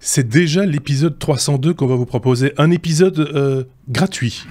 C'est déjà l'épisode 302 qu'on va vous proposer. Un épisode gratuit.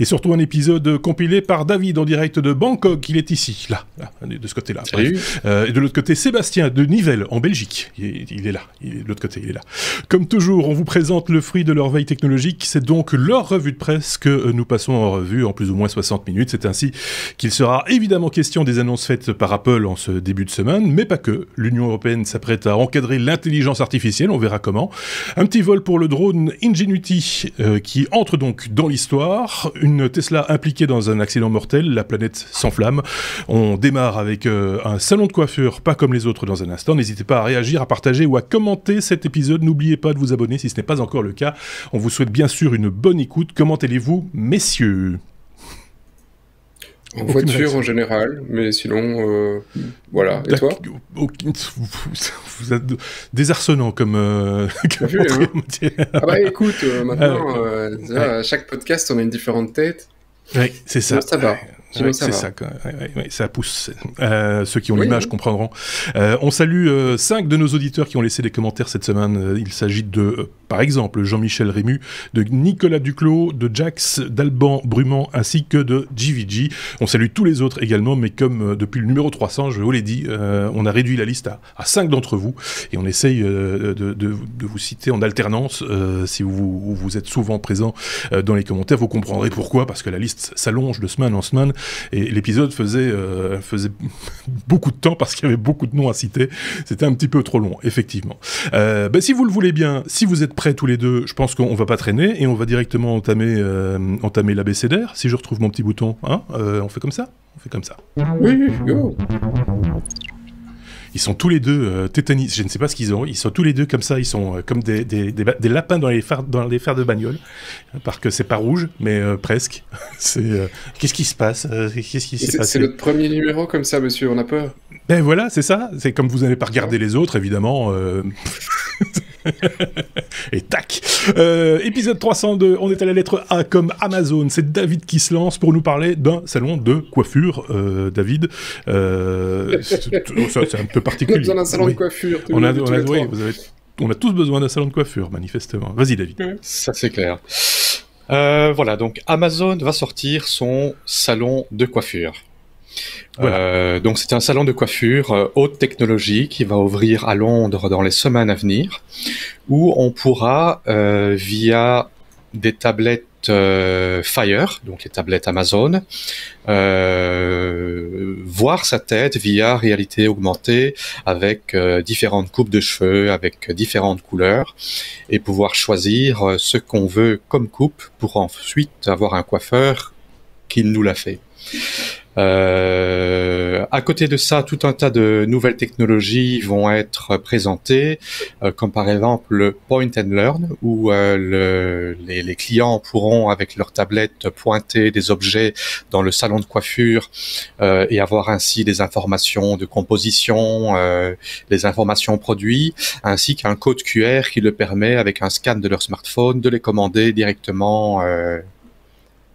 Et surtout un épisode compilé par David en direct de Bangkok. Il est ici, là de ce côté-là. Salut. Et de l'autre côté, Sébastien de Nivelles, en Belgique. Il est là, de l'autre côté, il est là. Comme toujours, on vous présente le fruit de leur veille technologique. C'est donc leur revue de presse que nous passons en revue en plus ou moins 60 minutes. C'est ainsi qu'il sera évidemment question des annonces faites par Apple en ce début de semaine, mais pas que. L'Union européenne s'apprête à encadrer l'intelligence artificielle, on verra comment. Un petit vol pour le drone Ingenuity qui entre donc dans l'histoire. Une Tesla impliquée dans un accident mortel, la planète s'enflamme. On démarre avec un salon de coiffure, pas comme les autres dans un instant. N'hésitez pas à réagir, à partager ou à commenter cet épisode. N'oubliez pas de vous abonner si ce n'est pas encore le cas. On vous souhaite bien sûr une bonne écoute. Comment allez-vous, messieurs ? En voiture en général, mais sinon, voilà. Et toi ? Vous êtes désarçonnant comme... T'as vu, hein ? Ah bah écoute, maintenant, chaque podcast, on a une différente tête. Oui, c'est ça. Ça va. Ouais, c'est ça, ça pousse. Ceux qui ont l'image comprendront. On salue 5 de nos auditeurs qui ont laissé des commentaires cette semaine. Il s'agit de, par exemple, Jean-Michel Rému, de Nicolas Duclos, de Jax, d'Alban Brumand, ainsi que de GVG. On salue tous les autres également, mais comme depuis le numéro 300, je vous l'ai dit, on a réduit la liste à 5 d'entre vous, et on essaye de vous citer en alternance. Si vous êtes souvent présent dans les commentaires, vous comprendrez pourquoi, parce que la liste s'allonge de semaine en semaine. Et l'épisode faisait beaucoup de temps parce qu'il y avait beaucoup de noms à citer. C'était un petit peu trop long, effectivement. Si vous le voulez bien, si vous êtes prêts tous les deux, je pense qu'on va pas traîner et on va directement entamer l'abécédaire. Si je retrouve mon petit bouton, hein, on fait comme ça ? On fait comme ça. Oui, go. Ils sont tous les deux tétanisés, je ne sais pas ce qu'ils ont, ils sont tous les deux comme ça, ils sont comme des lapins dans les fers de bagnole, parce que c'est pas rouge, mais presque. Qu'est-ce qui se passe ? C'est notre premier numéro comme ça, monsieur, on a peur. Ben voilà, c'est ça, c'est comme vous n'allez pas regarder les autres, évidemment... Et tac, épisode 302, on est à la lettre A comme Amazon. C'est David qui se lance pour nous parler d'un salon de coiffure. David, c'est un peu particulier. On a besoin d'un salon de coiffure. On a tous besoin d'un salon de coiffure, manifestement. Vas-y, David. Ça, c'est clair. Voilà, donc Amazon va sortir son salon de coiffure. Voilà. Donc c'est un salon de coiffure haute technologie qui va ouvrir à Londres dans les semaines à venir, où on pourra via des tablettes Fire, donc les tablettes Amazon, voir sa tête via réalité augmentée avec différentes coupes de cheveux, avec différentes couleurs, et pouvoir choisir ce qu'on veut comme coupe pour ensuite avoir un coiffeur qui nous l'a fait. À côté de ça, tout un tas de nouvelles technologies vont être présentées, comme par exemple le Point and Learn, où les clients pourront, avec leur tablette, pointer des objets dans le salon de coiffure et avoir ainsi des informations de composition, des informations produits, ainsi qu'un code QR qui le permet, avec un scan de leur smartphone, de les commander directement.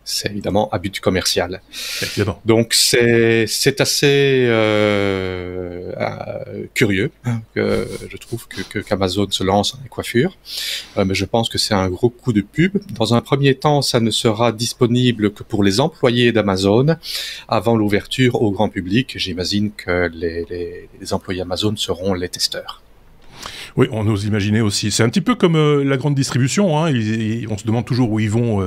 C'est évidemment à but commercial. Évidemment. Donc c'est assez curieux que je trouve qu'Amazon se lance dans les coiffures, mais je pense que c'est un gros coup de pub. Dans un premier temps, ça ne sera disponible que pour les employés d'Amazon avant l'ouverture au grand public. J'imagine que les employés Amazon seront les testeurs. Oui, on ose imaginer aussi. C'est un petit peu comme la grande distribution, hein. On se demande toujours où ils vont,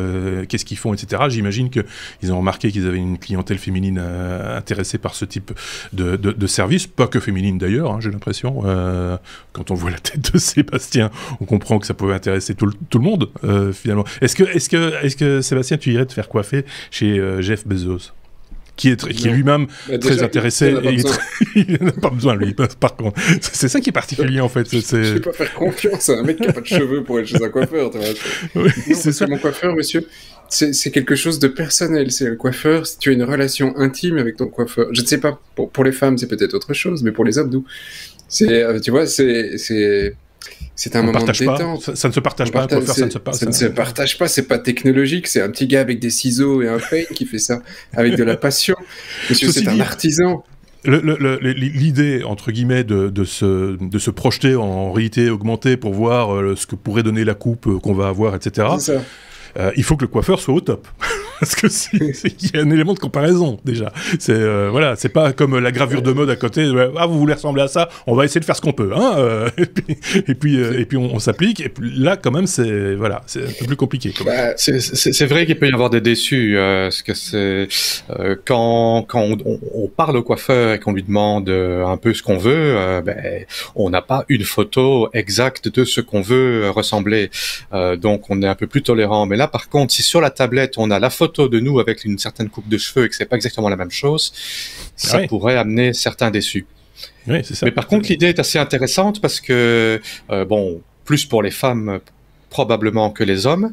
qu'est-ce qu'ils font, etc. J'imagine qu'ils ont remarqué qu'ils avaient une clientèle féminine intéressée par ce type de service, pas que féminine d'ailleurs, hein, j'ai l'impression. Quand on voit la tête de Sébastien, on comprend que ça pouvait intéresser tout le monde, finalement. Est-ce que Sébastien, tu irais te faire coiffer chez Jeff Bezos ? Qui est lui-même très intéressé. Il n'a pas besoin, lui. Par contre, c'est ça qui est particulier, en fait. Je ne vais pas faire confiance à un mec qui n'a pas de cheveux pour être chez un coiffeur. Oui, c'est ça. Mon coiffeur, monsieur, c'est quelque chose de personnel. C'est le coiffeur. Si tu as une relation intime avec ton coiffeur, je ne sais pas. Pour les femmes, c'est peut-être autre chose, mais pour les hommes, nous, tu vois, c'est C'est un moment de détente. Ça ne se partage pas. Ça ne se partage pas. C'est pas technologique. C'est un petit gars avec des ciseaux et un peigne qui fait ça avec de la passion. Monsieur, c'est un artisan. L'idée, entre guillemets, de se projeter en réalité augmentée pour voir ce que pourrait donner la coupe qu'on va avoir, etc. C'est ça. Il faut que le coiffeur soit au top. Parce que il y a un élément de comparaison, déjà. Voilà, c'est pas comme la gravure de mode à côté. Ah, vous voulez ressembler à ça? On va essayer de faire ce qu'on peut, hein. Et puis on s'applique. Et puis là, quand même, c'est un peu plus compliqué. C'est vrai qu'il peut y avoir des déçus, parce que c'est quand on parle au coiffeur et qu'on lui demande un peu ce qu'on veut, on n'a pas une photo exacte de ce qu'on veut ressembler. Donc on est un peu plus tolérant. Mais là, par contre, si sur la tablette on a la photo de nous avec une certaine coupe de cheveux et que c'est pas exactement la même chose, ça pourrait amener certains déçus. Oui, c'est ça. Mais par contre, l'idée est assez intéressante parce que, plus pour les femmes probablement que les hommes,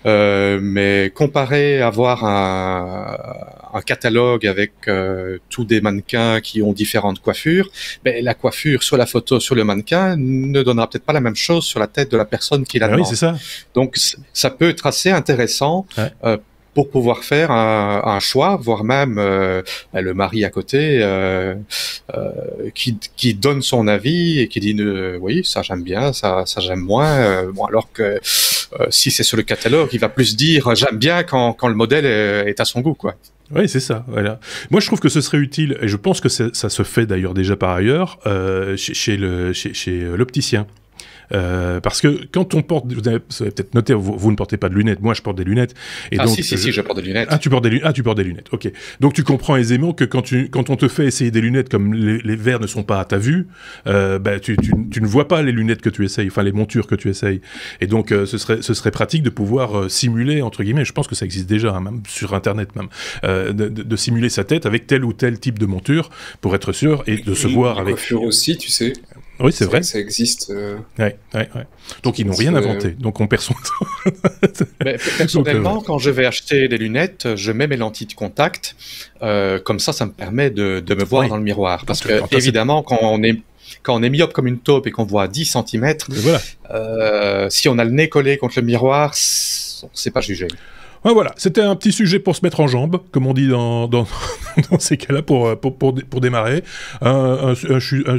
mais comparé à avoir un catalogue avec tous des mannequins qui ont différentes coiffures, la coiffure sur la photo, sur le mannequin, ne donnera peut-être pas la même chose sur la tête de la personne qui la demande. Oui, c'est ça. Donc, ça peut être assez intéressant pour pouvoir faire un choix, voire même le mari à côté qui donne son avis et qui dit oui, ça j'aime bien, ça j'aime moins. Alors que si c'est sur le catalogue, il va plus dire j'aime bien quand le modèle est à son goût, quoi. Oui, c'est ça, voilà. Moi, je trouve que ce serait utile, et je pense que ça se fait d'ailleurs déjà par ailleurs, chez l'opticien. Parce que quand on porte, vous avez peut-être noté, vous ne portez pas de lunettes, moi je porte des lunettes. Et donc, si, je porte des lunettes. Tu portes des lunettes, ok. Donc tu comprends aisément que quand on te fait essayer des lunettes comme les verres ne sont pas à ta vue, tu ne vois pas les lunettes que tu essayes, enfin les montures que tu essayes. Et donc ce serait pratique de pouvoir simuler, entre guillemets, je pense que ça existe déjà, hein, même sur Internet même, de simuler sa tête avec tel ou tel type de monture pour être sûr et de se voir avec... coiffure aussi, tu sais. Oui, c'est vrai. Ça existe. Ouais. Donc ils n'ont rien inventé. Donc on perd son temps. Personnellement, quand je vais acheter des lunettes, je mets mes lentilles de contact. Comme ça me permet de me voir dans le miroir. Parce que évidemment, quand on est myope comme une taupe et qu'on voit à 10 cm, si on a le nez collé contre le miroir, c'est pas jugé. Ouais, voilà, c'était un petit sujet pour se mettre en jambe, comme on dit dans ces cas-là, pour démarrer. Un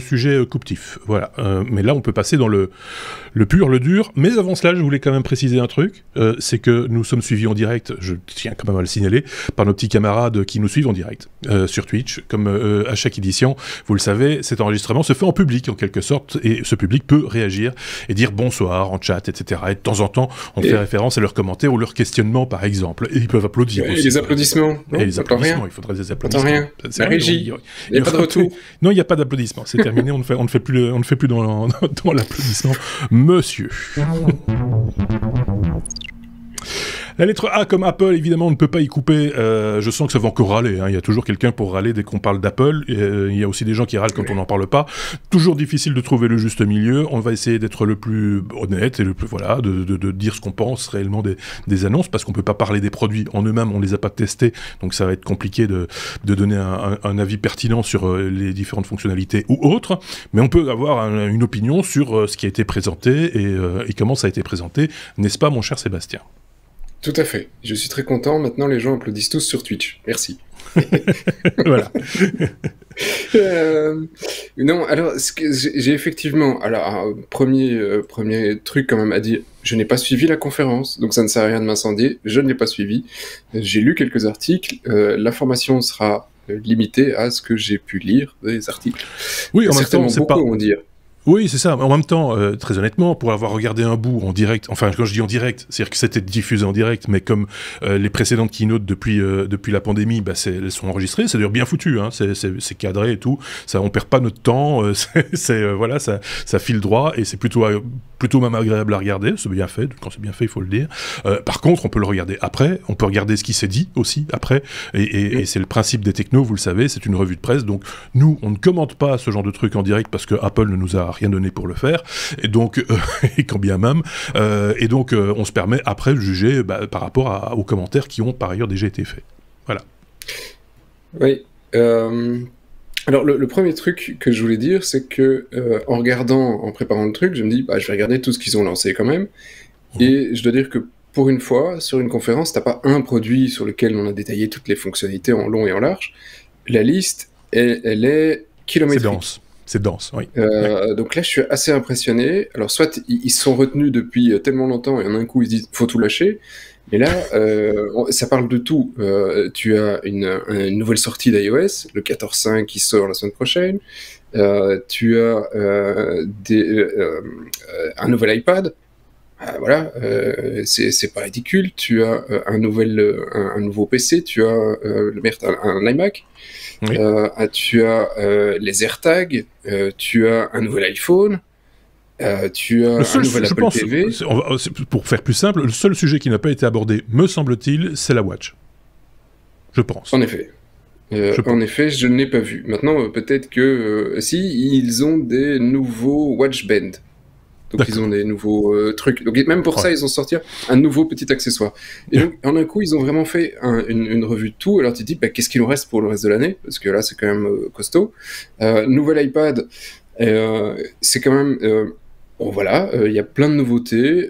sujet coupe-tif, voilà. Mais là, on peut passer dans le pur, le dur. Mais avant cela, je voulais quand même préciser un truc, c'est que nous sommes suivis en direct, je tiens quand même à le signaler, par nos petits camarades qui nous suivent en direct sur Twitch. Comme à chaque édition, vous le savez, cet enregistrement se fait en public, en quelque sorte, et ce public peut réagir et dire bonsoir en chat, etc. Et de temps en temps, on fait référence à leurs commentaires ou leurs questionnements, par exemple. Et ils peuvent applaudir aussi. Et les applaudissements. Et les applaudissements, il faudrait des applaudissements. Rien. La régie. Il n'y a pas de retour. Non, il n'y a pas d'applaudissements. C'est terminé, on ne fait plus dans l'applaudissement. Monsieur. La lettre A comme Apple, évidemment, on ne peut pas y couper. Je sens que ça va encore râler. Hein. Il y a toujours quelqu'un pour râler dès qu'on parle d'Apple. Il y a aussi des gens qui râlent quand on n'en parle pas. Toujours difficile de trouver le juste milieu. On va essayer d'être le plus honnête et le plus, voilà, de dire ce qu'on pense réellement des annonces, parce qu'on peut pas parler des produits en eux-mêmes, on les a pas testés, donc ça va être compliqué de donner un avis pertinent sur les différentes fonctionnalités ou autres. Mais on peut avoir une opinion sur ce qui a été présenté et comment ça a été présenté, n'est-ce pas, mon cher Sébastien? Tout à fait. Je suis très content. Maintenant, les gens applaudissent tous sur Twitch. Merci. Voilà. Non, alors, j'ai effectivement... Alors, premier truc quand même à dire, je n'ai pas suivi la conférence, donc ça ne sert à rien de m'incendier. Je ne l'ai pas suivi. J'ai lu quelques articles. L'information sera limitée à ce que j'ai pu lire des articles. Oui, en même temps, c'est pas... vont dire. Oui, c'est ça. En même temps, très honnêtement, pour avoir regardé un bout en direct, enfin, quand je dis en direct, c'est-à-dire que c'était diffusé en direct, mais comme les précédentes keynotes depuis la pandémie, elles sont enregistrées, ça dure bien foutu, hein, c'est cadré et tout, ça, on perd pas notre temps, voilà, ça file droit, et c'est plutôt même agréable à regarder, c'est bien fait, quand c'est bien fait, il faut le dire. Par contre, on peut le regarder après, on peut regarder ce qui s'est dit aussi après, et c'est le principe des technos, vous le savez, c'est une revue de presse, donc nous, on ne commente pas ce genre de truc en direct parce que Apple ne nous a rien donné pour le faire, et donc et quand bien même, et donc on se permet après de juger par rapport aux commentaires qui ont par ailleurs déjà été faits. Voilà. Oui. Alors, le premier truc que je voulais dire, c'est que en regardant, en préparant le truc, je me dis, bah, je vais regarder tout ce qu'ils ont lancé quand même. Et je dois dire que pour une fois, sur une conférence, t'as pas un produit sur lequel on a détaillé toutes les fonctionnalités en long et en large. La liste, elle est kilométrique. C'est dense, oui. Donc là, je suis assez impressionné. Alors, soit ils se sont retenus depuis tellement longtemps et en un coup, ils se disent, faut tout lâcher. Mais là, ça parle de tout. Tu as une nouvelle sortie d'iOS, le 14.5 qui sort la semaine prochaine. Tu as un nouvel iPad. Voilà, c'est pas ridicule. Tu as un nouveau PC. Tu as un iMac. Oui. Tu as les AirTags. Tu as un nouvel iPhone. Tu as un nouvel Apple TV. Pour faire plus simple, le seul sujet qui n'a pas été abordé, me semble-t-il, c'est la Watch. Je pense. En effet. En effet, je ne l'ai pas vu. Maintenant, peut-être que si, ils ont des nouveaux Watch Band. Donc ils ont des nouveaux trucs. Donc même pour ça, ils ont sorti un nouveau petit accessoire. Et donc, en un coup, ils ont vraiment fait une revue de tout. Alors tu te dis, bah, qu'est-ce qu'il nous reste pour le reste de l'année? Parce que là, c'est quand même costaud. Nouvel iPad, c'est quand même... bon voilà, y a plein de nouveautés.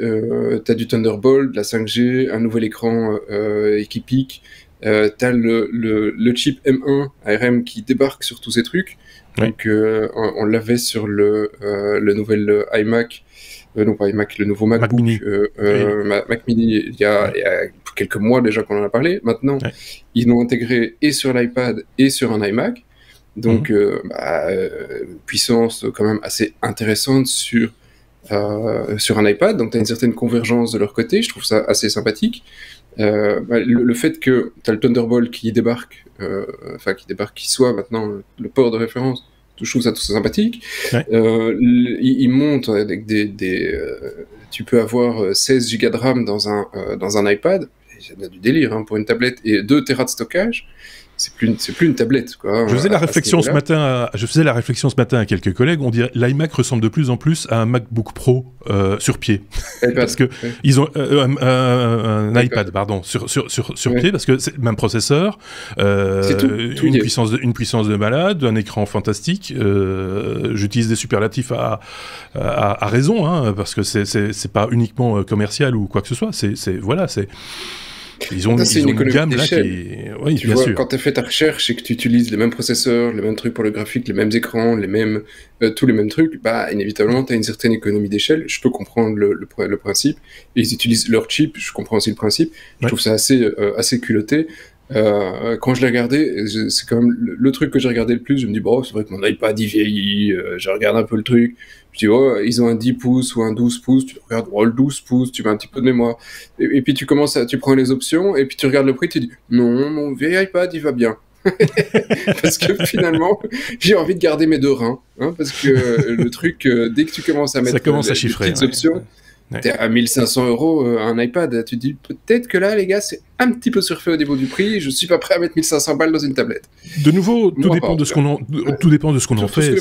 T'as du Thunderbolt, de la 5G, un nouvel écran équipique. T'as le chip M1 ARM qui débarque sur tous ces trucs. Oui. Donc on l'avait sur le nouvel iMac, non pas iMac, le nouveau MacBook, Mac Mini. Mac Mini, il y a quelques mois déjà qu'on en a parlé. Maintenant, ils l'ont intégré et sur l'iPad et sur un iMac. Donc puissance quand même assez intéressante sur un iPad. Donc tu as une certaine convergence de leur côté, je trouve ça assez sympathique. Le fait que tu as le Thunderbolt qui débarque, qui soit maintenant le port de référence, je trouve ça tout sympathique. Ouais. Il monte avec tu peux avoir 16 Go de RAM dans un iPad, c'est du délire hein, pour une tablette, et 2 Tera de stockage. C'est plus une tablette, quoi. Je faisais la réflexion ce matin à quelques collègues. On dirait l'iMac ressemble de plus en plus à un MacBook Pro sur pied, parce que ils ont un iPad, pardon, sur pied, parce que c'est le même processeur, une puissance de malade, un écran fantastique. J'utilise des superlatifs à raison, hein, parce que c'est pas uniquement commercial ou quoi que ce soit. Ils ont une gamme là qui est... Oui, tu vois, quand tu as fait ta recherche et que tu utilises les mêmes processeurs, les mêmes trucs pour le graphique, les mêmes écrans, tous les mêmes trucs, bah, inévitablement, tu as une certaine économie d'échelle. Je peux comprendre le principe. Et ils utilisent leur chip, je comprends aussi le principe. Je trouve ça assez culotté. Quand je l'ai regardé, c'est quand même le truc que j'ai regardé le plus. Je me dis, bon, c'est vrai que mon iPad il vieillit, je regarde un peu le truc. Je dis, oh, ils ont un 10 pouces ou un 12 pouces, tu regardes, oh, le 12 pouces, tu mets un petit peu de mémoire. Et puis tu prends les options, et puis tu regardes le prix, tu dis, non, mon vieil iPad, il va bien. Parce que finalement, j'ai envie de garder mes 2 reins, hein, parce que le truc, dès que tu commences à mettre les petites options, t'es à 1500 € un iPad, tu te dis peut-être que là les gars c'est un petit peu surfait au niveau du prix, je suis pas prêt à mettre 1500 balles dans une tablette. De nouveau, tout dépend de ce qu'on en fait.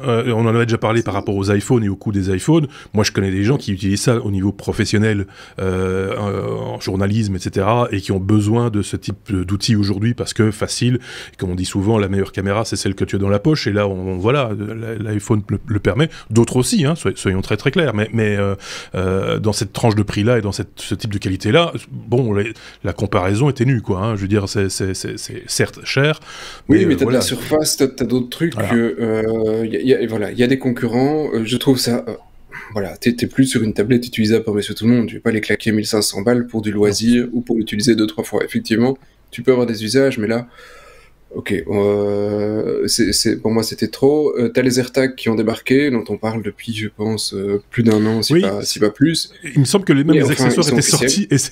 On en avait déjà parlé par rapport aux iPhones et au coût des iPhones. Moi je connais des gens qui utilisent ça au niveau professionnel, en journalisme, etc. et qui ont besoin de ce type d'outils aujourd'hui parce que facile, comme on dit souvent, la meilleure caméra c'est celle que tu as dans la poche, et là voilà, l'iPhone le permet, d'autres aussi, hein, soyons très très clairs, mais dans cette tranche de prix-là et dans ce type de qualité-là, bon, la comparaison est ténue, quoi. Hein. Je veux dire, c'est certes cher. Oui, mais t'as de la surface, t'as d'autres trucs. Voilà. Il y a des concurrents. Je trouve ça... voilà, t'es plus sur une tablette utilisable par monsieur tout le monde. Tu vas pas les claquer 1500 balles pour du loisir ou pour l'utiliser 2-3 fois. Effectivement, tu peux avoir des usages, mais là... Ok, pour moi c'était trop. T'as les AirTags qui ont débarqué, dont on parle depuis, je pense, plus d'1 an, si pas plus. Il me semble que les accessoires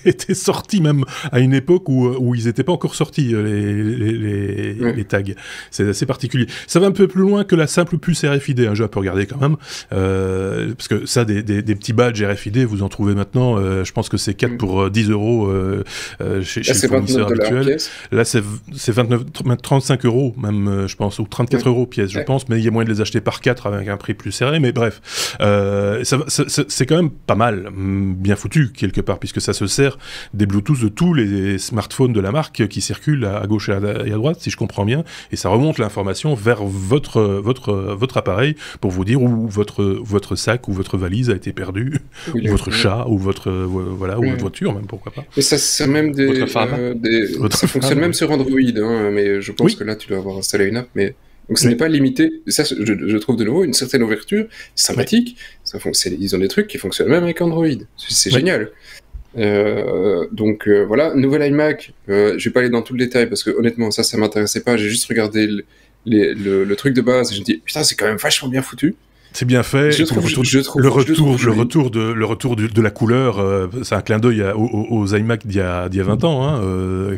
étaient sortis même à une époque où ils n'étaient pas encore sortis, les tags. C'est assez particulier. Ça va un peu plus loin que la simple puce RFID, hein, j'ai un peu regardé quand même, parce que ça, des petits badges RFID, vous en trouvez maintenant, je pense que c'est 4 pour 10 € chez le fournisseur habituel. Là, c'est 29, 35 € même, je pense, ou 34 € pièce, je pense, mais il y a moyen de les acheter par 4 avec un prix plus serré, mais bref, c'est quand même pas mal, bien foutu quelque part, puisque ça se sert des Bluetooth de tous les smartphones de la marque qui circulent à gauche et à droite, si je comprends bien, et ça remonte l'information vers votre appareil pour vous dire où votre sac ou votre valise a été perdu, ou votre chat, ou votre voiture même, pourquoi pas. Mais ça sert même ça fonctionne même sur Android, hein, mais je pense que là tu dois avoir installé une app, mais donc ce n'est pas limité. Ça, je trouve de nouveau une certaine ouverture, sympathique. Ils ont des trucs qui fonctionnent même avec Android. C'est génial. Donc voilà, nouvel iMac. Je vais pas aller dans tout le détail parce que honnêtement ça m'intéressait pas. J'ai juste regardé le truc de base et je me dis putain c'est quand même vachement bien foutu. C'est bien fait. Le retour de la couleur, c'est un clin d'œil aux iMac d'il y a 20 ans. Hein,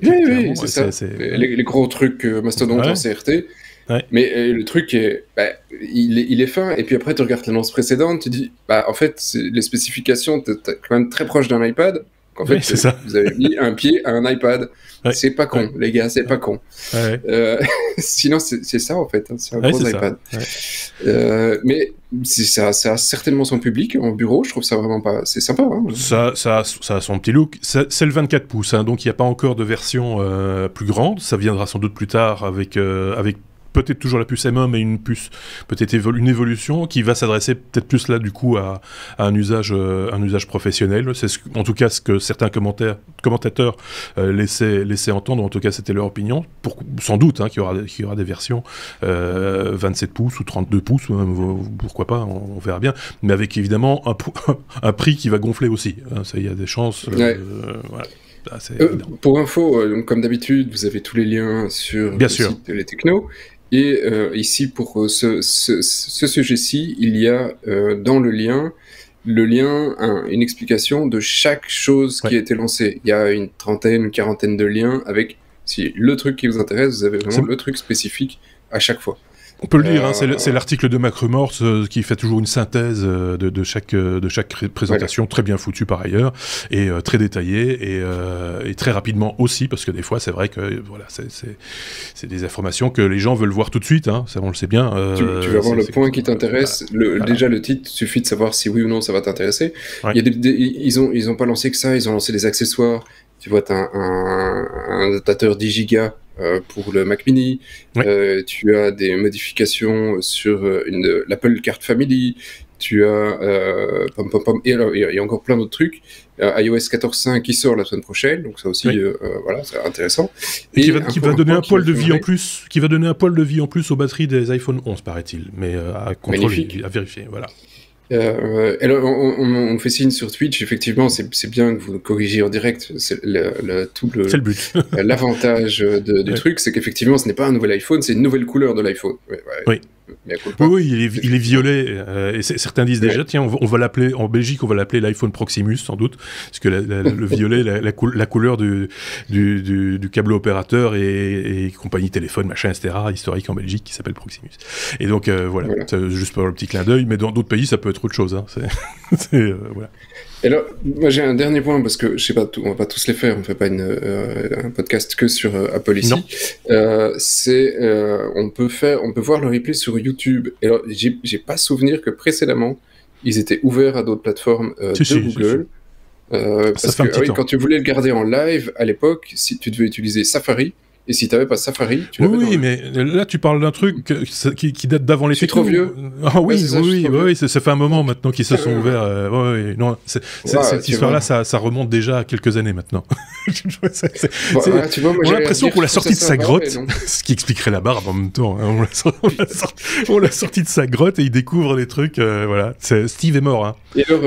oui, c'est ça. Les gros trucs mastodontes en CRT. Ouais. Mais le truc il est fin, et puis après tu regardes l'annonce précédente, tu dis en fait les spécifications t'es quand même très proche d'un iPad. En fait, c'est ça. Vous avez mis un pied à un iPad. Ouais. C'est pas con, les gars, c'est pas con. Ouais. Sinon, c'est ça, en fait. Hein, c'est un gros iPad. Ouais. Mais ça a certainement son public en bureau. Je trouve ça vraiment pas... C'est sympa. Hein. Ça a son petit look. C'est le 24 pouces, hein, donc il n'y a pas encore de version plus grande. Ça viendra sans doute plus tard avec peut-être toujours la puce M1, mais une puce, peut-être une évolution qui va s'adresser peut-être plus là du coup à un usage professionnel. C'est en tout cas ce que certains commentateurs laissaient entendre, en tout cas c'était leur opinion. Sans doute qu'il y aura des versions 27 pouces ou 32 pouces, pourquoi pas, on verra bien, mais avec évidemment un prix qui va gonfler aussi. Ça, il y a des chances. Voilà. Pour info, comme d'habitude, vous avez tous les liens sur le site de Les Technos. Et ici, pour ce sujet-ci, il y a dans le lien, une explication de chaque chose qui a été lancée. Il y a une quarantaine de liens avec, si le truc qui vous intéresse, vous avez vraiment le truc spécifique à chaque fois. On peut le lire, c'est l'article de MacRumors qui fait toujours une synthèse de chaque présentation, très bien foutue par ailleurs, et très détaillée, et très rapidement aussi, parce que des fois c'est vrai que voilà, c'est des informations que les gens veulent voir tout de suite, hein, ça, on le sait bien. Tu vas voir le point qui t'intéresse, déjà le titre, suffit de savoir si oui ou non ça va t'intéresser. Ouais. Ils ont pas lancé que ça, ils ont lancé des accessoires. Tu vois, t'as un adaptateur 10 Go pour le Mac Mini. Ouais. Tu as des modifications sur l'Apple Card Family. Tu as et alors il y a encore plein d'autres trucs. iOS 14.5 qui sort la semaine prochaine, donc ça aussi, voilà, c'est intéressant. Et qui va donner un poil de vie en plus. Qui va donner un poil de vie en plus aux batteries des iPhone 11, paraît-il, mais à contrôler, à vérifier, voilà. Alors on fait signe sur Twitch, effectivement, c'est bien que vous corrigiez en direct. C'est le but. L'avantage du truc, c'est qu'effectivement, ce n'est pas un nouvel iPhone, c'est une nouvelle couleur de l'iPhone. Oui. Oui, il est violet, et certains disent déjà, tiens, on va l'appeler, en Belgique, on va l'appeler l'iPhone Proximus, sans doute, parce que le violet, la couleur du câble opérateur et compagnie téléphone, machin, etc., historique en Belgique, qui s'appelle Proximus. Et donc, voilà. Juste pour le petit clin d'œil, mais dans d'autres pays, ça peut être autre chose, hein. Voilà. Et alors, moi j'ai un dernier point, parce que je sais pas, on va pas tous les faire, on fait pas un podcast que sur Apple ici. On peut voir le replay sur YouTube. Et alors, j'ai pas souvenir que précédemment, ils étaient ouverts à d'autres plateformes de Google. Parce que quand tu voulais le garder en live, à l'époque, si tu devais utiliser Safari, et si t'avais pas Safari, tu l'avais Oui, mais là tu parles d'un truc qui date d'avant les technos. C'est trop vieux. Ah oui, ça fait un moment maintenant qu'ils se sont ouverts. Non, cette histoire-là, ça remonte déjà à quelques années maintenant. On a l'impression qu'on l'a sorti de sa grotte, ce qui expliquerait la barbe en même temps. Hein. On l'a sorti de sa grotte et il découvre des trucs. Voilà, Steve est mort. Hein. Et alors,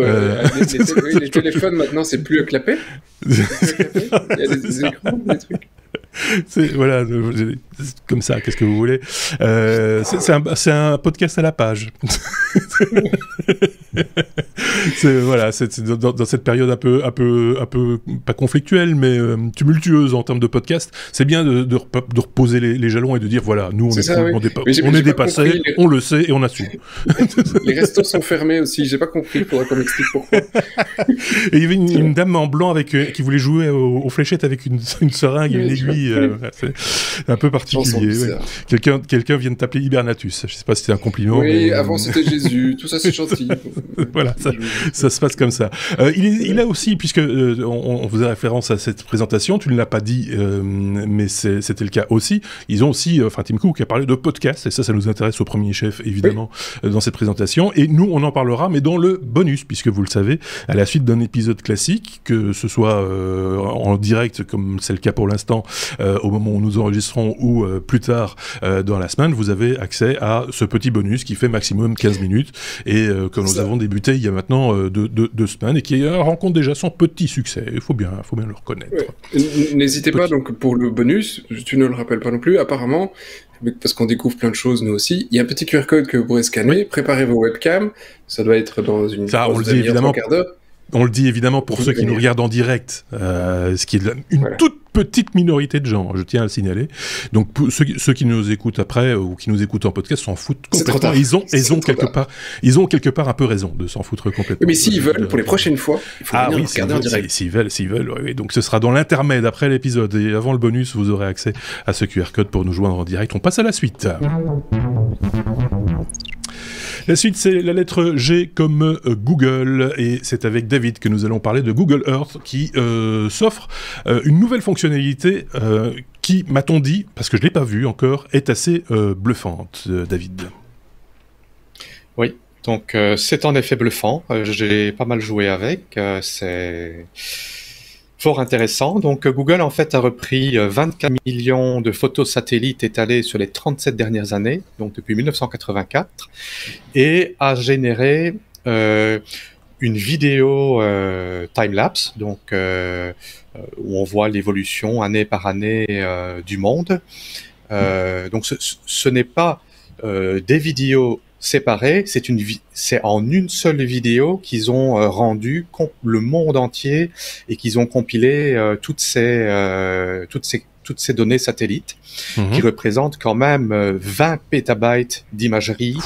les téléphones maintenant, c'est plus clapé. Il y a des écrans, des trucs. Voilà, comme ça, qu'est-ce que vous voulez. C'est un podcast à la page. Voilà, c'est dans cette période un peu pas conflictuelle, mais tumultueuse en termes de podcast. C'est bien de reposer les jalons et de dire voilà, nous on est dépassés, on le sait et on assume. Les restos sont fermés aussi. J'ai pas compris. Faudrait qu'on m'explique pourquoi. Et il y avait une dame en blanc qui voulait jouer aux fléchettes avec une seringue et une aiguille. C'est un peu particulier. Ouais. Quelqu'un vient de t'appeler Hibernatus. Je sais pas si c'est un compliment. Oui, mais... avant c'était Jésus. Tout ça c'est gentil. Voilà, ça se passe comme ça. Il a aussi, puisque on faisait référence à cette présentation, tu ne l'as pas dit, mais c'était le cas aussi. Ils ont aussi, Tim Cook a parlé de podcast, et ça nous intéresse au premier chef évidemment dans cette présentation. Et nous, on en parlera, mais dans le bonus, puisque vous le savez, à la suite d'un épisode classique, que ce soit en direct, comme c'est le cas pour l'instant, au moment où nous enregistrons, ou plus tard dans la semaine, vous avez accès à ce petit bonus qui fait maximum 15 minutes, et que nous avons débuté il y a maintenant 2 semaines, et qui rencontre déjà son petit succès. Il faut bien le reconnaître. Ouais. N'hésitez pas, donc, pour le bonus, tu ne le rappelles pas non plus, apparemment, parce qu'on découvre plein de choses nous aussi, il y a un petit QR code que vous pourrez scanner, préparez vos webcams, ça doit être dans une on le dit évidemment, quart d'heure. On le dit évidemment pour ceux qui nous regardent en direct, ce qui est une toute petite minorité de gens, je tiens à le signaler. Donc pour ceux qui nous écoutent après ou qui nous écoutent en podcast s'en foutent complètement. Ils ont quelque part un peu raison de s'en foutre complètement. Oui, mais s'ils veulent, pour les prochaines fois, il faut venir regarder en direct. S'ils veulent, oui. Donc ce sera dans l'intermède après l'épisode et avant le bonus, vous aurez accès à ce QR code pour nous joindre en direct. On passe à la suite. La suite, c'est la lettre G comme Google, et c'est avec David que nous allons parler de Google Earth qui s'offre une nouvelle fonctionnalité qui, m'a-t-on dit, parce que je ne l'ai pas vue encore, est assez bluffante, David. Oui, donc c'est en effet bluffant. J'ai pas mal joué avec. C'est fort intéressant. Donc Google en fait a repris 24 millions de photos satellites étalées sur les 37 dernières années, donc depuis 1984, et a généré une vidéo time-lapse, donc où on voit l'évolution année par année du monde. Donc ce n'est pas des vidéos séparées, c'est en une seule vidéo qu'ils ont rendu le monde entier et qu'ils ont compilé toutes ces données satellites qui représentent quand même 20 pétabytes d'imagerie,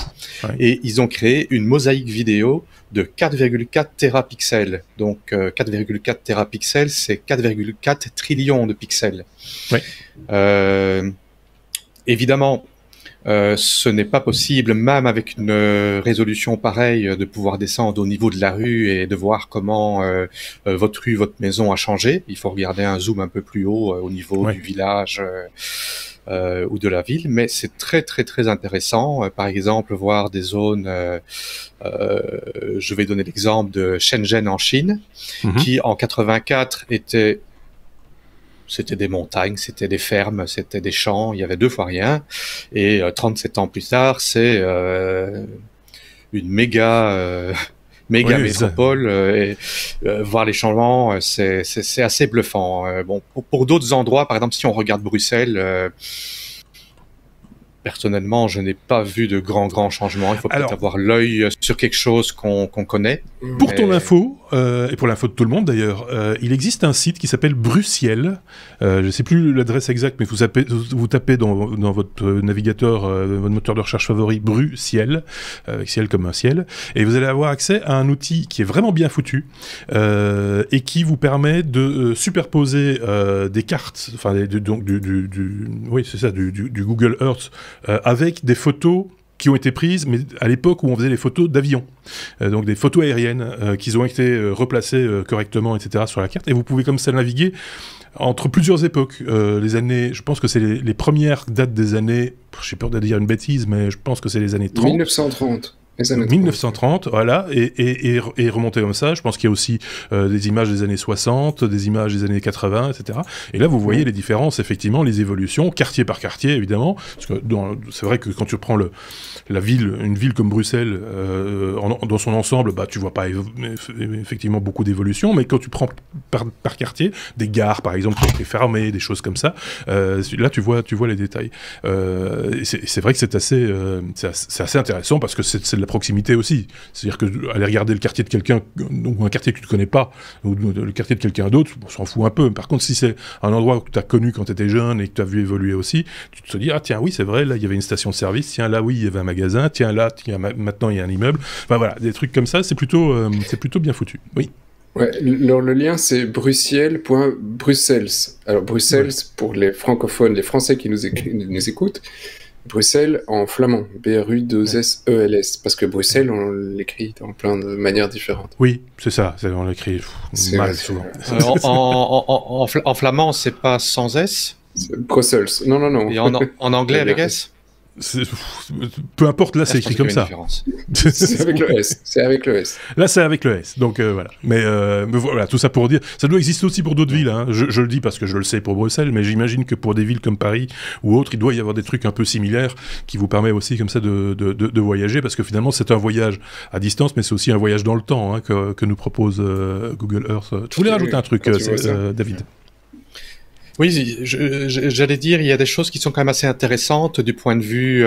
et ils ont créé une mosaïque vidéo de 4,4 terapixels. Donc 4,4 terapixels, c'est 4,4 trillions de pixels. Évidemment, ce n'est pas possible, même avec une résolution pareille, de pouvoir descendre au niveau de la rue et de voir comment votre rue, votre maison a changé. Il faut regarder un zoom un peu plus haut au niveau du village ou de la ville, mais c'est très très très intéressant. Par exemple, voir des zones, je vais donner l'exemple de Shenzhen en Chine, qui en 84 c'était des montagnes, c'était des fermes, c'était des champs, il y avait 2 fois rien. Et 37 ans plus tard, c'est une méga métropole. Et voir les changements, c'est assez bluffant. Bon, pour d'autres endroits, par exemple, si on regarde Bruxelles, personnellement, je n'ai pas vu de grands changements. Il faut peut-être avoir l'œil sur quelque chose qu'on connaît. Pour ton info, et pour l'info de tout le monde d'ailleurs, il existe un site qui s'appelle Bruciel. Je ne sais plus l'adresse exacte, mais vous tapez dans votre navigateur, votre moteur de recherche favori, Bruciel, avec ciel comme un ciel, et vous allez avoir accès à un outil qui est vraiment bien foutu, et qui vous permet de superposer des cartes, enfin du Google Earth, avec des photos qui ont été prises, mais à l'époque où on faisait les photos d'avions, donc des photos aériennes qui ont été replacées correctement, etc. sur la carte, et vous pouvez comme ça naviguer entre plusieurs époques. Les années, je pense que c'est les premières dates des années, j'ai peur de dire une bêtise, mais je pense que c'est les années 30. 1930. 1930, voilà, et remonter comme ça. Je pense qu'il y a aussi des images des années 60, des images des années 80, etc. Et là, vous voyez les différences, effectivement, les évolutions, quartier par quartier, évidemment. Parce que c'est vrai que quand tu prends une ville comme Bruxelles, dans son ensemble, tu vois pas effectivement beaucoup d'évolution, mais quand tu prends par quartier, des gares, par exemple, qui ont été fermées, des choses comme ça, là, tu vois les détails. Et c'est vrai que c'est assez intéressant, parce que c'est la proximité aussi. C'est-à-dire que aller regarder le quartier de quelqu'un, ou un quartier que tu ne connais pas, ou le quartier de quelqu'un d'autre, on s'en fout un peu. Par contre, si c'est un endroit que tu as connu quand tu étais jeune et que tu as vu évoluer aussi, tu te dis, ah tiens, oui, c'est vrai, là, il y avait une station de service, tiens, là, oui, il y avait un magasin, tiens, là, maintenant, il y a un immeuble. Enfin voilà, des trucs comme ça, c'est plutôt bien foutu. Oui. Ouais, le lien, c'est bruxelles.brussels. Alors, Bruxelles, pour les francophones, les Français qui nous écoutent, Bruxelles en flamand, B-R-U-2-S-E-L-S, parce que Bruxelles, on l'écrit en plein de manières différentes. Oui, c'est ça, on l'écrit mal souvent. En flamand, c'est pas sans S? Brussels, non. Et en anglais avec S? Peu importe, là c'est écrit comme ça. C'est avec le S. C'est avec le S. Là c'est avec le S. Donc voilà. Mais voilà, tout ça pour dire, ça doit exister aussi pour d'autres villes. Hein. Je le dis parce que je le sais pour Bruxelles, mais j'imagine que pour des villes comme Paris ou autres, il doit y avoir des trucs un peu similaires qui vous permettent aussi comme ça de voyager, parce que finalement c'est un voyage à distance, mais c'est aussi un voyage dans le temps, hein, que nous propose Google Earth. Tu voulais rajouter un truc, David? Oui, j'allais dire, il y a des choses qui sont quand même assez intéressantes du point de vue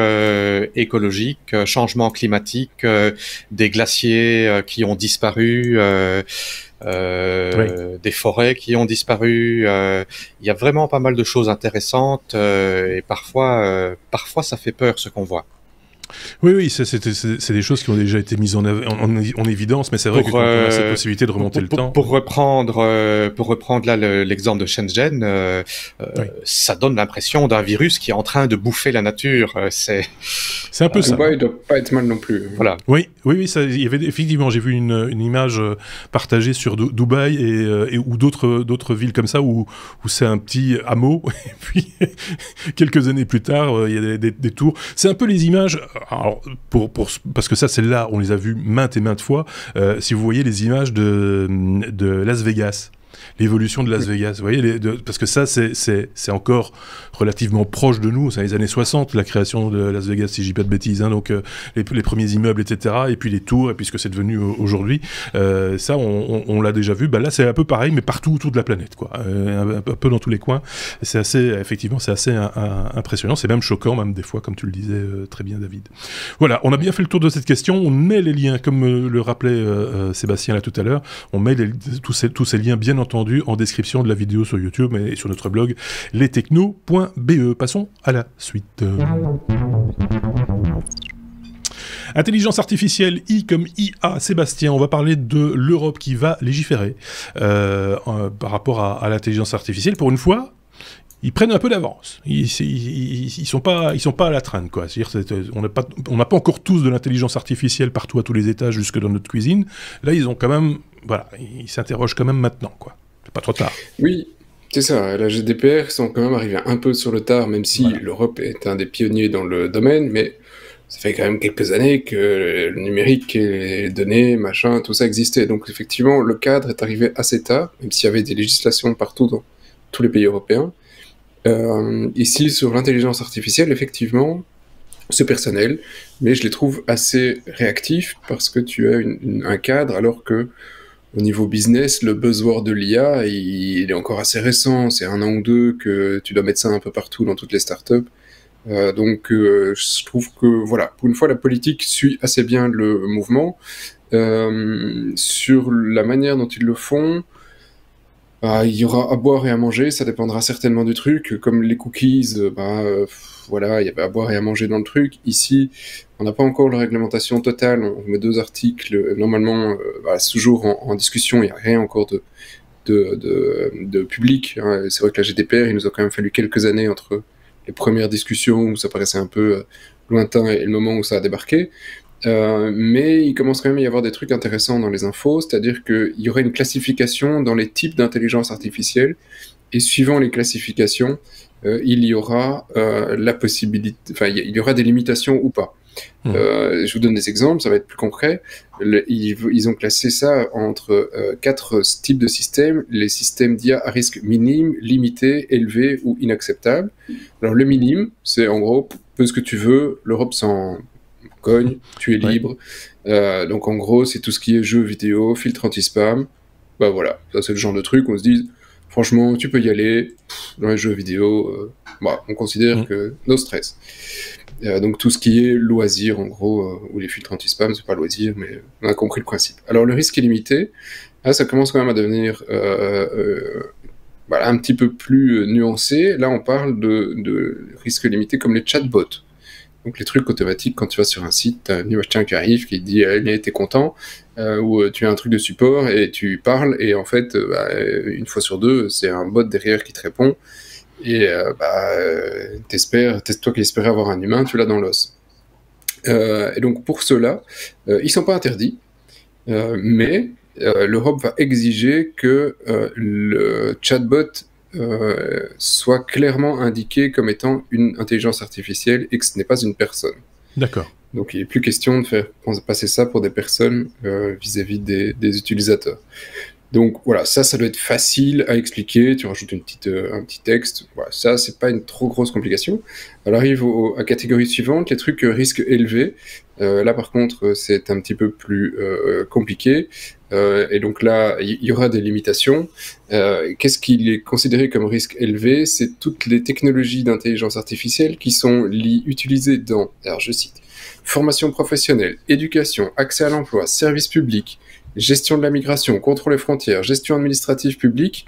écologique, changement climatique, des glaciers qui ont disparu, des forêts qui ont disparu. Il y a vraiment pas mal de choses intéressantes et parfois ça fait peur ce qu'on voit. Oui, c'est des choses qui ont déjà été mises en évidence, mais c'est vrai que quand on a cette possibilité de remonter le temps... Pour reprendre là l'exemple de Shenzhen, ça donne l'impression d'un virus qui est en train de bouffer la nature. C'est un peu ça. Dubaï ne doit pas être mal non plus. Voilà. Oui, il y avait effectivement, j'ai vu une image partagée sur Dubaï ou d'autres villes comme ça où c'est un petit hameau, et puis quelques années plus tard, il y a des tours. C'est un peu les images... Alors, parce que ça, celles-là, on les a vues maintes et maintes fois. Si vous voyez les images de Las Vegas, l'évolution de Las Vegas, vous voyez, parce que ça, c'est encore relativement proche de nous. C'est les années 60, la création de Las Vegas, si je dis pas de bêtises, hein, donc les premiers immeubles, etc., et puis les tours, et puis ce que c'est devenu aujourd'hui. Ça, on l'a déjà vu. Bah, là, c'est un peu pareil, mais partout autour de la planète, quoi. Un peu dans tous les coins. C'est effectivement, c'est assez impressionnant. C'est même choquant, même des fois, comme tu le disais très bien, David. Voilà, on a bien fait le tour de cette question. On met les liens, comme le rappelait Sébastien là tout à l'heure, on met tous ces liens, bien entendu, en description de la vidéo sur YouTube et sur notre blog lestechno.be. Passons à la suite. Intelligence artificielle, I comme IA. Sébastien, on va parler de l'Europe qui va légiférer par rapport à l'intelligence artificielle. Pour une fois, ils prennent un peu d'avance. Ils sont pas à la traîne, quoi. C'est-à-dire, on n'a pas encore tous de l'intelligence artificielle partout à tous les étages, jusque dans notre cuisine. Là, ils ont quand même, voilà, ils s'interrogent quand même maintenant, quoi. C'est pas trop tard. Oui, c'est ça. La GDPR sont quand même arrivés un peu sur le tard, même si l'Europe est un des pionniers dans le domaine, mais ça fait quand même quelques années que le numérique et les données, machin, tout ça existait. Donc effectivement, le cadre est arrivé assez tard, même s'il y avait des législations partout dans tous les pays européens. Ici, sur l'intelligence artificielle, effectivement, c'est personnel, mais je les trouve assez réactifs parce que tu as un cadre, alors que au niveau business, le buzzword de l'IA, il est encore assez récent. C'est 1 an ou 2 que tu dois mettre ça un peu partout dans toutes les startups. Donc, je trouve que, voilà, pour une fois, la politique suit assez bien le mouvement. Sur la manière dont ils le font, il y aura à boire et à manger, ça dépendra certainement du truc. Comme les cookies, voilà, il y avait à boire et à manger dans le truc. Ici, on n'a pas encore la réglementation totale. On met 2 articles. Normalement, c'est toujours en discussion. Il n'y a rien encore de public. Hein. C'est vrai que la GDPR, il nous a quand même fallu quelques années entre les premières discussions où ça paraissait un peu lointain et le moment où ça a débarqué. Mais il commence quand même à y avoir des trucs intéressants dans les infos, c'est-à-dire qu'il y aurait une classification dans les types d'intelligence artificielle, et suivant les classifications, il y aura la possibilité, enfin il y aura des limitations ou pas. Je vous donne des exemples, ça va être plus concret. Ils ont classé ça entre 4 types de systèmes: les systèmes d'IA à risque minime, limité, élevé ou inacceptable. Alors le minime, c'est en gros, peu ce que tu veux, l'Europe s'en cogne, tu es libre. Donc en gros, c'est tout ce qui est jeux vidéo, filtre anti-spam. Bah voilà, ça c'est le genre de truc où on se dit, franchement, tu peux y aller. Dans les jeux vidéo, on considère que no stress. Donc tout ce qui est loisir, en gros, ou les filtres anti-spam, c'est pas loisir, mais on a compris le principe. Alors le risque est limité. Là, ça commence quand même à devenir un petit peu plus nuancé. Là, on parle de risques limités comme les chatbots. Donc les trucs automatiques, quand tu vas sur un site, tu as un machin qui arrive, qui te dit « t'es content ?» ou tu as un truc de support et tu parles, et en fait, une fois sur deux, c'est un bot derrière qui te répond, et toi qui espérais avoir un humain, tu l'as dans l'os. Et donc pour cela, ils sont pas interdits, mais l'Europe va exiger que le chatbot soit clairement indiqué comme étant une intelligence artificielle et que ce n'est pas une personne. D'accord. Donc il n'est plus question de faire passer ça pour des personnes vis-à-vis des utilisateurs. Donc voilà, ça doit être facile à expliquer, tu rajoutes un petit texte, voilà, ça c'est pas une trop grosse complication. Alors arrive à la catégorie suivante, les trucs risques élevés. Là par contre c'est un petit peu plus compliqué, et donc là il y aura des limitations. Qu'est-ce qui est considéré comme risque élevé? C'est toutes les technologies d'intelligence artificielle qui sont utilisées dans, alors je cite, formation professionnelle, éducation, accès à l'emploi, services publics, gestion de la migration, contrôle des frontières, gestion administrative publique,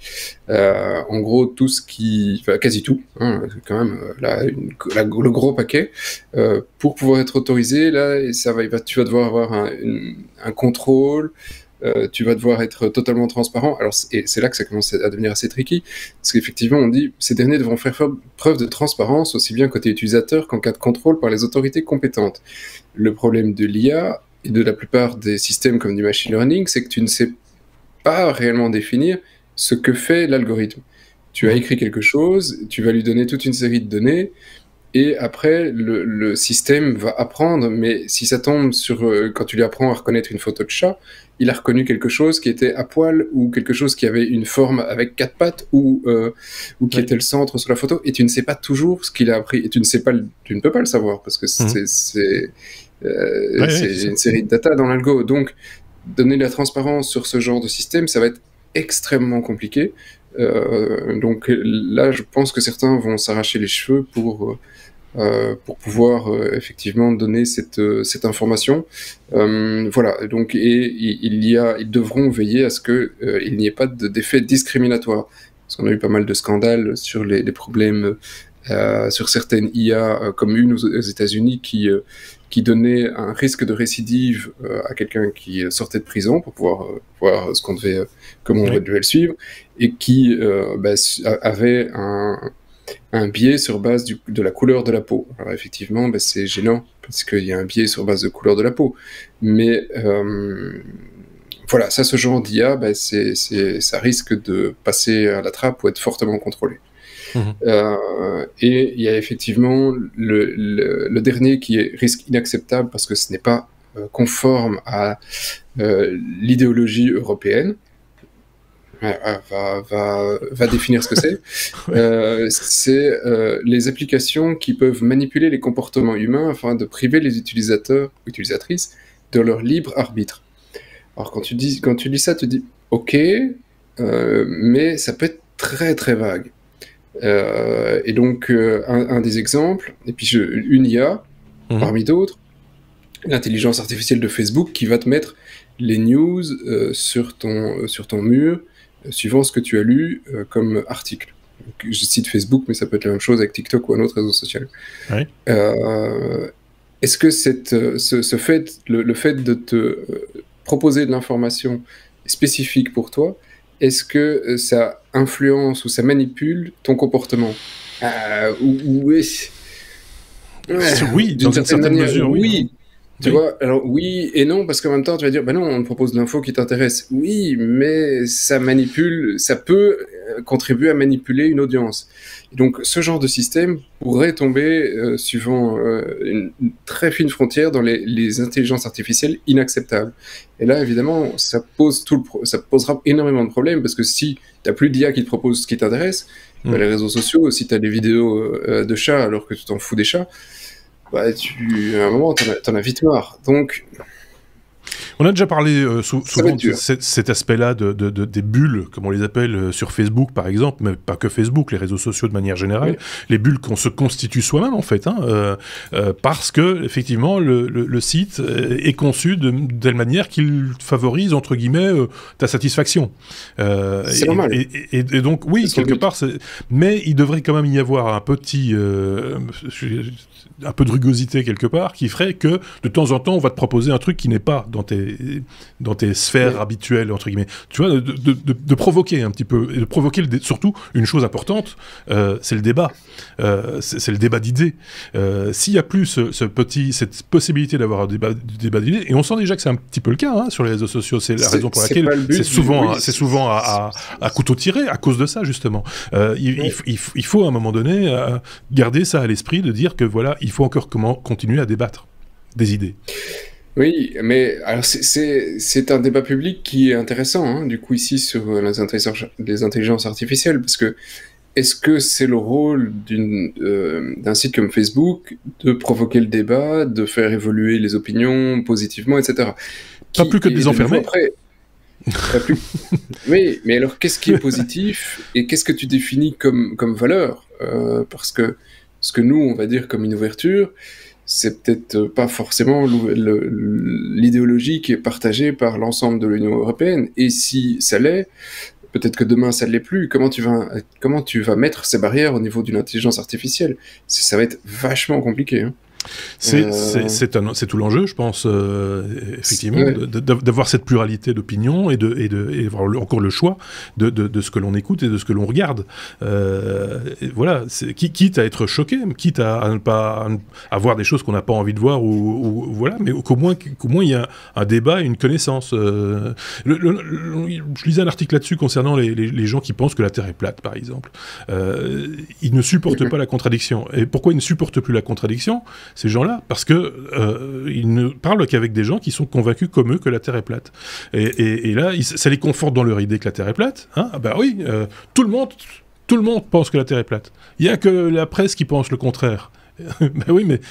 en gros tout ce qui, enfin quasi tout, hein, quand même le gros paquet, pour pouvoir être autorisé. Là, tu vas devoir avoir un contrôle. Tu vas devoir être totalement transparent. Alors, et c'est là que ça commence à devenir assez tricky, parce qu'effectivement, on dit ces derniers devront faire preuve de transparence aussi bien côté utilisateur qu'en cas de contrôle par les autorités compétentes. Le problème de l'IA et de la plupart des systèmes comme du machine learning, c'est que tu ne sais pas réellement définir ce que fait l'algorithme. Tu as écrit quelque chose, tu vas lui donner toute une série de données, et après, le système va apprendre, mais si ça tombe sur... quand tu lui apprends à reconnaître une photo de chat, il a reconnu quelque chose qui était à poil, ou quelque chose qui avait une forme avec 4 pattes, ou qui était le centre sur la photo, et tu ne sais pas toujours ce qu'il a appris, et tu ne peux pas le savoir, parce que c'est une série de data dans l'algo. Donc, donner de la transparence sur ce genre de système, ça va être extrêmement compliqué. Donc là, je pense que certains vont s'arracher les cheveux pour pouvoir effectivement donner cette information. Voilà. Donc, et ils devront veiller à ce que il n'y ait pas d'effet discriminatoire. Parce qu'on a eu pas mal de scandales sur les problèmes sur certaines IA, comme une aux États-Unis qui donnait un risque de récidive à quelqu'un qui sortait de prison pour pouvoir voir comment on devait le suivre, et qui avait un biais sur base de la couleur de la peau. Alors effectivement, c'est gênant, parce qu'il y a un biais sur base de couleur de la peau. Mais voilà, ce genre d'IA, ça risque de passer à la trappe ou être fortement contrôlé. Et il y a effectivement le dernier qui est risque inacceptable parce que ce n'est pas conforme à l'idéologie européenne. Va définir ce que c'est. C'est les applications qui peuvent manipuler les comportements humains afin de priver les utilisateurs ou utilisatrices de leur libre arbitre. Alors quand tu dis ça, tu dis ok, mais ça peut être très très vague. Et donc un des exemples, et puis une IA parmi d'autres, l'intelligence artificielle de Facebook qui va te mettre les news sur ton mur suivant ce que tu as lu comme article. Donc, je cite Facebook, mais ça peut être la même chose avec TikTok ou un autre réseau social. Ouais. Est-ce que le fait de te proposer de l'information spécifique pour toi, est-ce que ça influence ou ça manipule ton comportement? Oui, dans une certaine mesure, oui. Tu vois, alors oui et non, parce qu'en même temps, tu vas dire, non, on te propose de l'info qui t'intéresse. Oui, mais ça peut contribuer à manipuler une audience. Et donc, ce genre de système pourrait tomber, suivant une très fine frontière, dans les intelligences artificielles inacceptables. Et là, évidemment, ça posera énormément de problèmes, parce que si t'as plus d'IA qui te propose ce qui t'intéresse, les réseaux sociaux, si t'as des vidéos de chats alors que tu t'en fous des chats, à un moment, t'en as vite marre. Donc... On a déjà parlé souvent de cet aspect-là des bulles, comme on les appelle sur Facebook par exemple, mais pas que Facebook, les réseaux sociaux de manière générale, les bulles qu'on se constitue soi-même en fait, parce que effectivement le site est conçu de telle manière qu'il favorise entre guillemets ta satisfaction. C'est normal. Et donc oui, quelque part, mais il devrait quand même y avoir un petit un peu de rugosité quelque part, qui ferait que de temps en temps on va te proposer un truc qui n'est pas dans tes sphères habituelles entre guillemets. Tu vois, de provoquer un petit peu, et de provoquer surtout une chose importante, c'est le débat. C'est le débat d'idées. S'il y a plus cette possibilité d'avoir un débat d'idées, et on sent déjà que c'est un petit peu le cas sur les réseaux sociaux, c'est la raison pour laquelle c'est souvent à couteau tiré à cause de ça justement. Il faut à un moment donné garder ça à l'esprit, de dire que voilà, il faut encore continuer à débattre des idées. Oui, mais alors c'est un débat public qui est intéressant, du coup ici sur les intelligences artificielles, parce que est-ce que c'est le rôle d'un site comme Facebook de provoquer le débat, de faire évoluer les opinions positivement, etc. Pas plus que de les enfermer. Oui, mais alors qu'est-ce qui est positif et qu'est-ce que tu définis comme valeur, parce que ce que nous on va dire comme une ouverture, c'est peut-être pas forcément l'idéologie qui est partagée par l'ensemble de l'Union européenne, et si ça l'est, peut-être que demain ça ne l'est plus. Comment tu vas mettre ces barrières au niveau d'une intelligence artificielle? Ça va être vachement compliqué. C'est tout l'enjeu, je pense, effectivement, d'avoir cette pluralité d'opinions et d'avoir encore le choix de ce que l'on écoute et de ce que l'on regarde. Voilà, quitte à être choqué, quitte à ne pas à voir des choses qu'on n'a pas envie de voir, ou voilà, mais qu'au moins il y a un débat et une connaissance. Je lisais un article là-dessus concernant les gens qui pensent que la Terre est plate, par exemple. Ils ne supportent pas la contradiction. Et pourquoi ils ne supportent plus la contradiction, ces gens-là? Parce que ils ne parlent qu'avec des gens qui sont convaincus comme eux que la Terre est plate. Et là, ça les conforte dans leur idée que la Terre est plate. Bah oui, tout le monde pense que la Terre est plate. Il n'y a que la presse qui pense le contraire. Ben oui, mais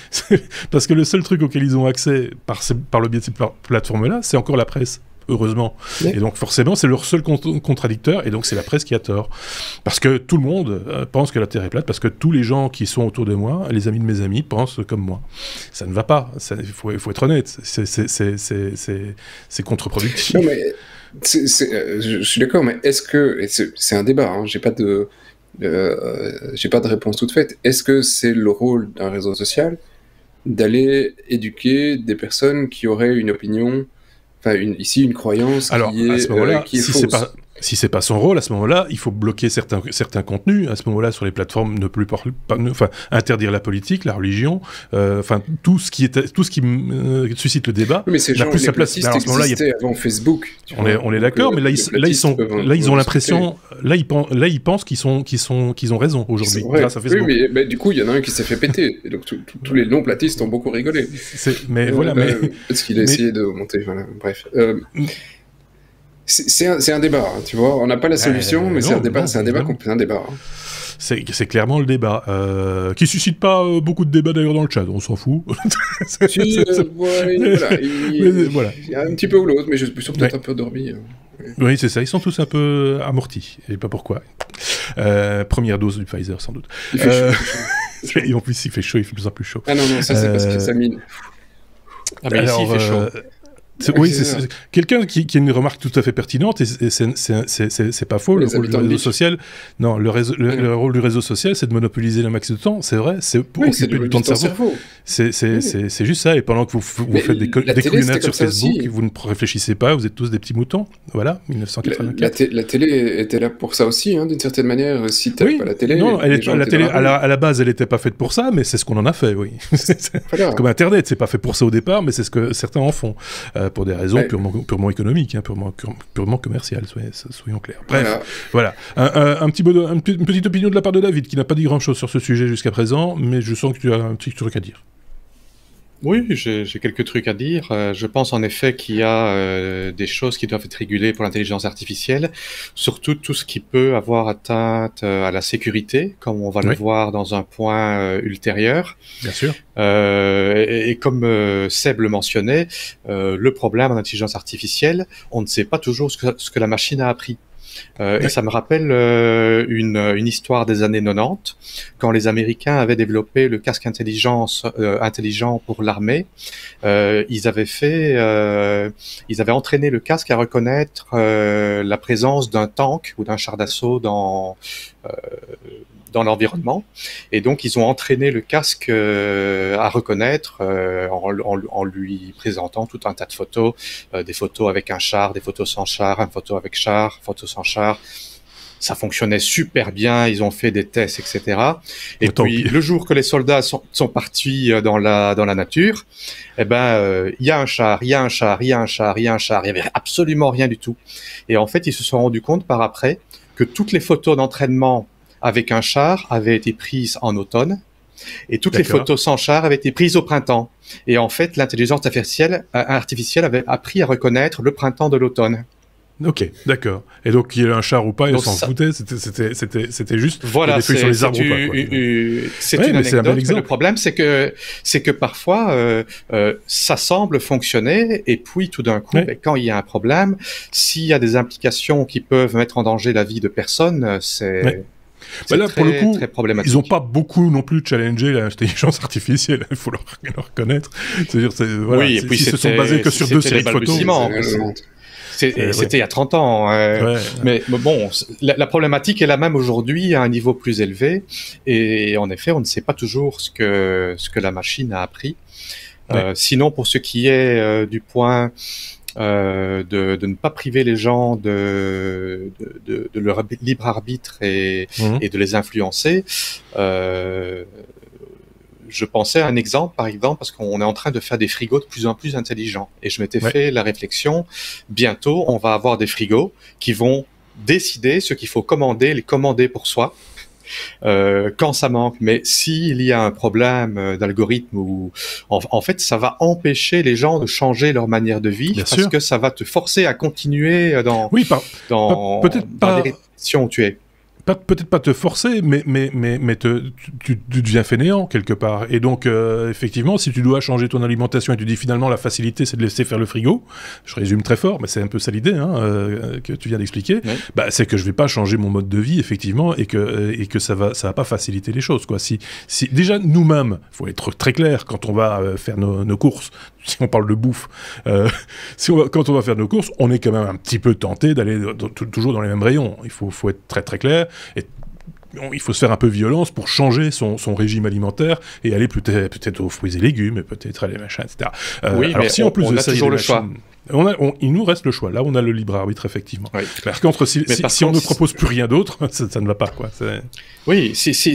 parce que le seul truc auquel ils ont accès par le biais de ces plateformes-là, c'est encore la presse. Heureusement. Oui. Et donc forcément, c'est leur seul contradicteur, et donc c'est la presse qui a tort. Parce que tout le monde pense que la Terre est plate, parce que tous les gens qui sont autour de moi, les amis de mes amis, pensent comme moi. Ça ne va pas, il faut être honnête, c'est contre-productif. Non, mais je suis d'accord, mais est-ce que... C'est un débat, j'ai pas de réponse toute faite. Est-ce que c'est le rôle d'un réseau social d'aller éduquer des personnes qui auraient une opinion, ici une croyance qui est fausse? Si c'est pas son rôle, à ce moment-là, il faut bloquer certains contenus. À ce moment-là, sur les plateformes, interdire la politique, la religion, tout ce qui suscite le débat. Mais ces gens, les platistes existaient avant Facebook. On est d'accord, mais là ils ont l'impression, là ils pensent qu'ils ont raison aujourd'hui grâce à Facebook. Oui, mais du coup, il y en a un qui s'est fait péter. Et donc tous les non-platistes ont beaucoup rigolé. Parce qu'il a essayé de monter. Voilà, bref. C'est un débat, tu vois. On n'a pas la solution, mais c'est un débat. C'est un débat. C'est clairement le débat, qui suscite pas beaucoup de débats d'ailleurs dans le chat, on s'en fout. Voilà. Il y a un petit peu ou l'autre, mais je suis peut-être un peu endormi. Oui, c'est ça, ils sont tous un peu amortis, et pas pourquoi. Première dose du Pfizer, sans doute. Il fait chaud. Et en plus, il fait chaud, il fait de plus en plus chaud. Ah non, ça c'est parce que ça mine. Mais ici, il fait chaud. Oui, c'est quelqu'un qui a une remarque tout à fait pertinente, et c'est pas faux. Le rôle du réseau social, non, le rôle du réseau social, c'est de monopoliser le max de temps. C'est vrai, c'est pour occuper du temps de cerveau. C'est juste ça. Et pendant que vous faites des coulinades sur Facebook, vous ne réfléchissez pas, vous êtes tous des petits moutons. Voilà, 1984. La télé était là pour ça aussi, d'une certaine manière. Si t'avais pas la télé, non, la télé à la base, elle n'était pas faite pour ça, mais c'est ce qu'on en a fait. Oui, comme Internet, c'est pas fait pour ça au départ, mais c'est ce que certains en font. Pour des raisons purement économiques, purement commerciales, soyons clairs. Bref, voilà. Une petite opinion de la part de David, qui n'a pas dit grand-chose sur ce sujet jusqu'à présent, mais je sens que tu as un petit truc à dire. Oui, j'ai quelques trucs à dire. Je pense en effet qu'il y a des choses qui doivent être régulées pour l'intelligence artificielle, surtout tout ce qui peut avoir atteinte à la sécurité, comme on va le voir dans un point ultérieur. Bien sûr. Et comme Seb le mentionnait, le problème en intelligence artificielle, on ne sait pas toujours ce que la machine a appris. Et ça me rappelle une histoire des années 90, quand les Américains avaient développé le casque intelligent pour l'armée. Ils avaient entraîné le casque à reconnaître la présence d'un tank ou d'un char d'assaut dans l'environnement, et donc ils ont entraîné le casque à reconnaître en lui présentant tout un tas de photos, des photos avec un char, des photos sans char, une photo avec char, photo sans char. Ça fonctionnait super bien, ils ont fait des tests, etc. Et puis le jour que les soldats sont partis dans la nature, il y a un char, il y avait absolument rien du tout. Et en fait, ils se sont rendus compte par après que toutes les photos d'entraînement avec un char avaient été prises en automne, et toutes les photos sans char avaient été prises au printemps. Et en fait, l'intelligence artificielle avait appris à reconnaître le printemps de l'automne. Ok, d'accord. Et donc, qu'il y ait un char ou pas, ils s'en foutaient, c'était juste voilà, des feuilles sur les arbres ou pas. C'est une anecdote, mais le problème, c'est que parfois, ça semble fonctionner, et puis tout d'un coup, quand il y a un problème, s'il y a des implications qui peuvent mettre en danger la vie de personnes, c'est... Bah là, pour le coup, problématique. ils n'ont pas beaucoup non plus challengé l'intelligence artificielle, il faut le reconnaître. C'est-à-dire, voilà, oui, et puis ils se sont basés que sur deux séries de photos. C'était il y a 30 ans. Mais bon, la problématique est la même aujourd'hui à un niveau plus élevé. Et en effet, on ne sait pas toujours ce que la machine a appris. Sinon, pour ce qui est du point de ne pas priver les gens de leur libre arbitre et de les influencer, je pensais à un exemple, par exemple, parce qu'on est en train de faire des frigos de plus en plus intelligents. Et je m'étais fait la réflexion, bientôt, on va avoir des frigos qui vont décider ce qu'il faut commander, les commander pour soi, quand ça manque. Mais s'il y a un problème d'algorithme, ou en fait, ça va empêcher les gens de changer leur manière de vivre, parce que ça va te forcer à continuer dans des directions où tu es. Peut-être pas te forcer, mais tu deviens fainéant quelque part. Et donc, effectivement, si tu dois changer ton alimentation et tu dis finalement la facilité, c'est de laisser faire le frigo, je résume très fort, mais c'est un peu ça l'idée que tu viens d'expliquer, c'est que je vais pas changer mon mode de vie, effectivement, et que ça va pas faciliter les choses, quoi. Si déjà, nous-mêmes, faut être très clair, quand on va faire nos courses, si on parle de bouffe, quand on va faire nos courses, on est quand même un petit peu tenté d'aller toujours dans les mêmes rayons. Il faut être très très clair. Et il faut se faire un peu violence pour changer son régime alimentaire et aller peut-être aux fruits et légumes, peut-être à les machins, etc. Oui, alors mais si en plus de ça, toujours le choix. Il nous reste le chour. Là, on a le libre arbitre, effectivement. Par contre, si on ne propose plus rien d'autre, ça ne va pas, quoi. Oui, si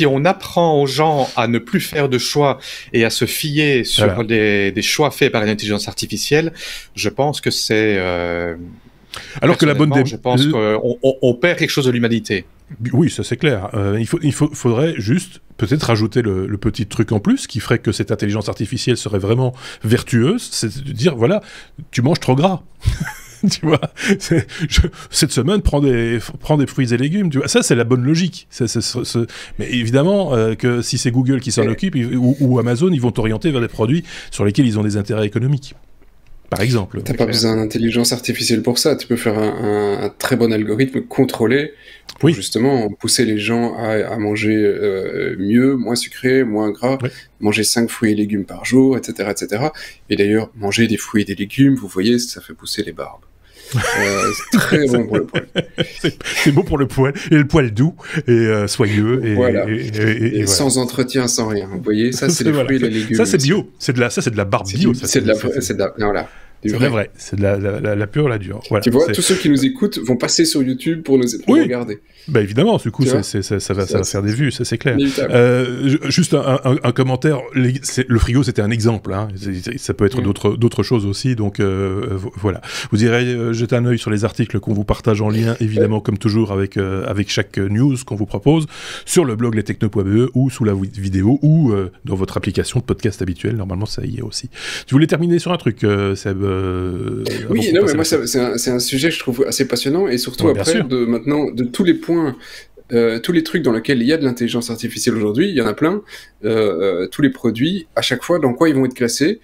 on apprend aux gens à ne plus faire de choix et à se fier sur des choix faits par l'intelligence artificielle, je pense que c'est... Alors que la bonne je pense qu'on perd quelque chose de l'humanité. Oui, ça c'est clair. Il faudrait juste peut-être rajouter le petit truc en plus qui ferait que cette intelligence artificielle serait vraiment vertueuse, c'est de dire, voilà, tu manges trop gras. Tu vois, cette semaine, prends des fruits et légumes. Tu vois, ça c'est la bonne logique. Mais évidemment que si c'est Google qui s'en occupe ou Amazon, ils vont t'orienter vers des produits sur lesquels ils ont des intérêts économiques. Par exemple. T'as pas besoin d'intelligence artificielle pour ça. Tu peux faire un très bon algorithme contrôlé pour justement pousser les gens à manger mieux, moins sucré, moins gras, manger 5 fruits et légumes par jour, etc., etc. Et d'ailleurs, manger des fruits et des légumes, vous voyez, ça fait pousser les barbes. C'est très bon pour le poil. C'est bon pour le poil, et le poil doux et soyeux et, voilà. et sans entretien, sans rien. Vous voyez, ça c'est les fruits et les légumes. Ça c'est bio, c'est de la barbe bio. Voilà. C'est vrai. C'est de la pure, la dure. Voilà, tu vois, tous ceux qui nous écoutent vont passer sur YouTube pour nous regarder. Bah évidemment, du coup, ça va faire des vues, ça c'est clair. Juste un commentaire, le frigo c'était un exemple, hein. Ça peut être d'autres choses aussi, donc voilà. Vous irez jeter un œil sur les articles qu'on vous partage en lien, évidemment, comme toujours, avec chaque news qu'on vous propose, sur le blog lestechno.be ou sous la vidéo ou dans votre application de podcast habituelle, normalement ça y est aussi. Tu voulais terminer sur un truc, Seb Oui, non, mais moi c'est un sujet que je trouve assez passionnant, et surtout après, de tous les points, tous les trucs dans lesquels il y a de l'intelligence artificielle aujourd'hui, il y en a plein, tous les produits, à chaque fois, dans quoi ils vont être classés,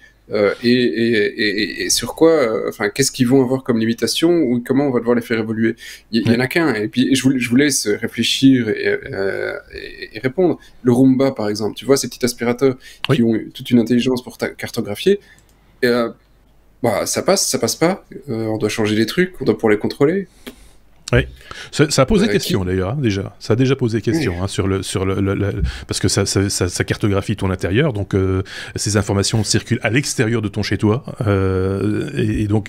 et sur quoi, qu'est-ce qu'ils vont avoir comme limitation, ou comment on va devoir les faire évoluer. Il y en a qu'un, et puis je vous laisse réfléchir et répondre. Le Roomba, par exemple, tu vois, ces petits aspirateurs qui ont toute une intelligence pour cartographier, ça passe pas, on doit changer les trucs, on doit pouvoir les contrôler. Oui, ça a posé question d'ailleurs, déjà. Ça a déjà posé question sur parce que ça cartographie ton intérieur, donc ces informations circulent à l'extérieur de ton chez-toi, et donc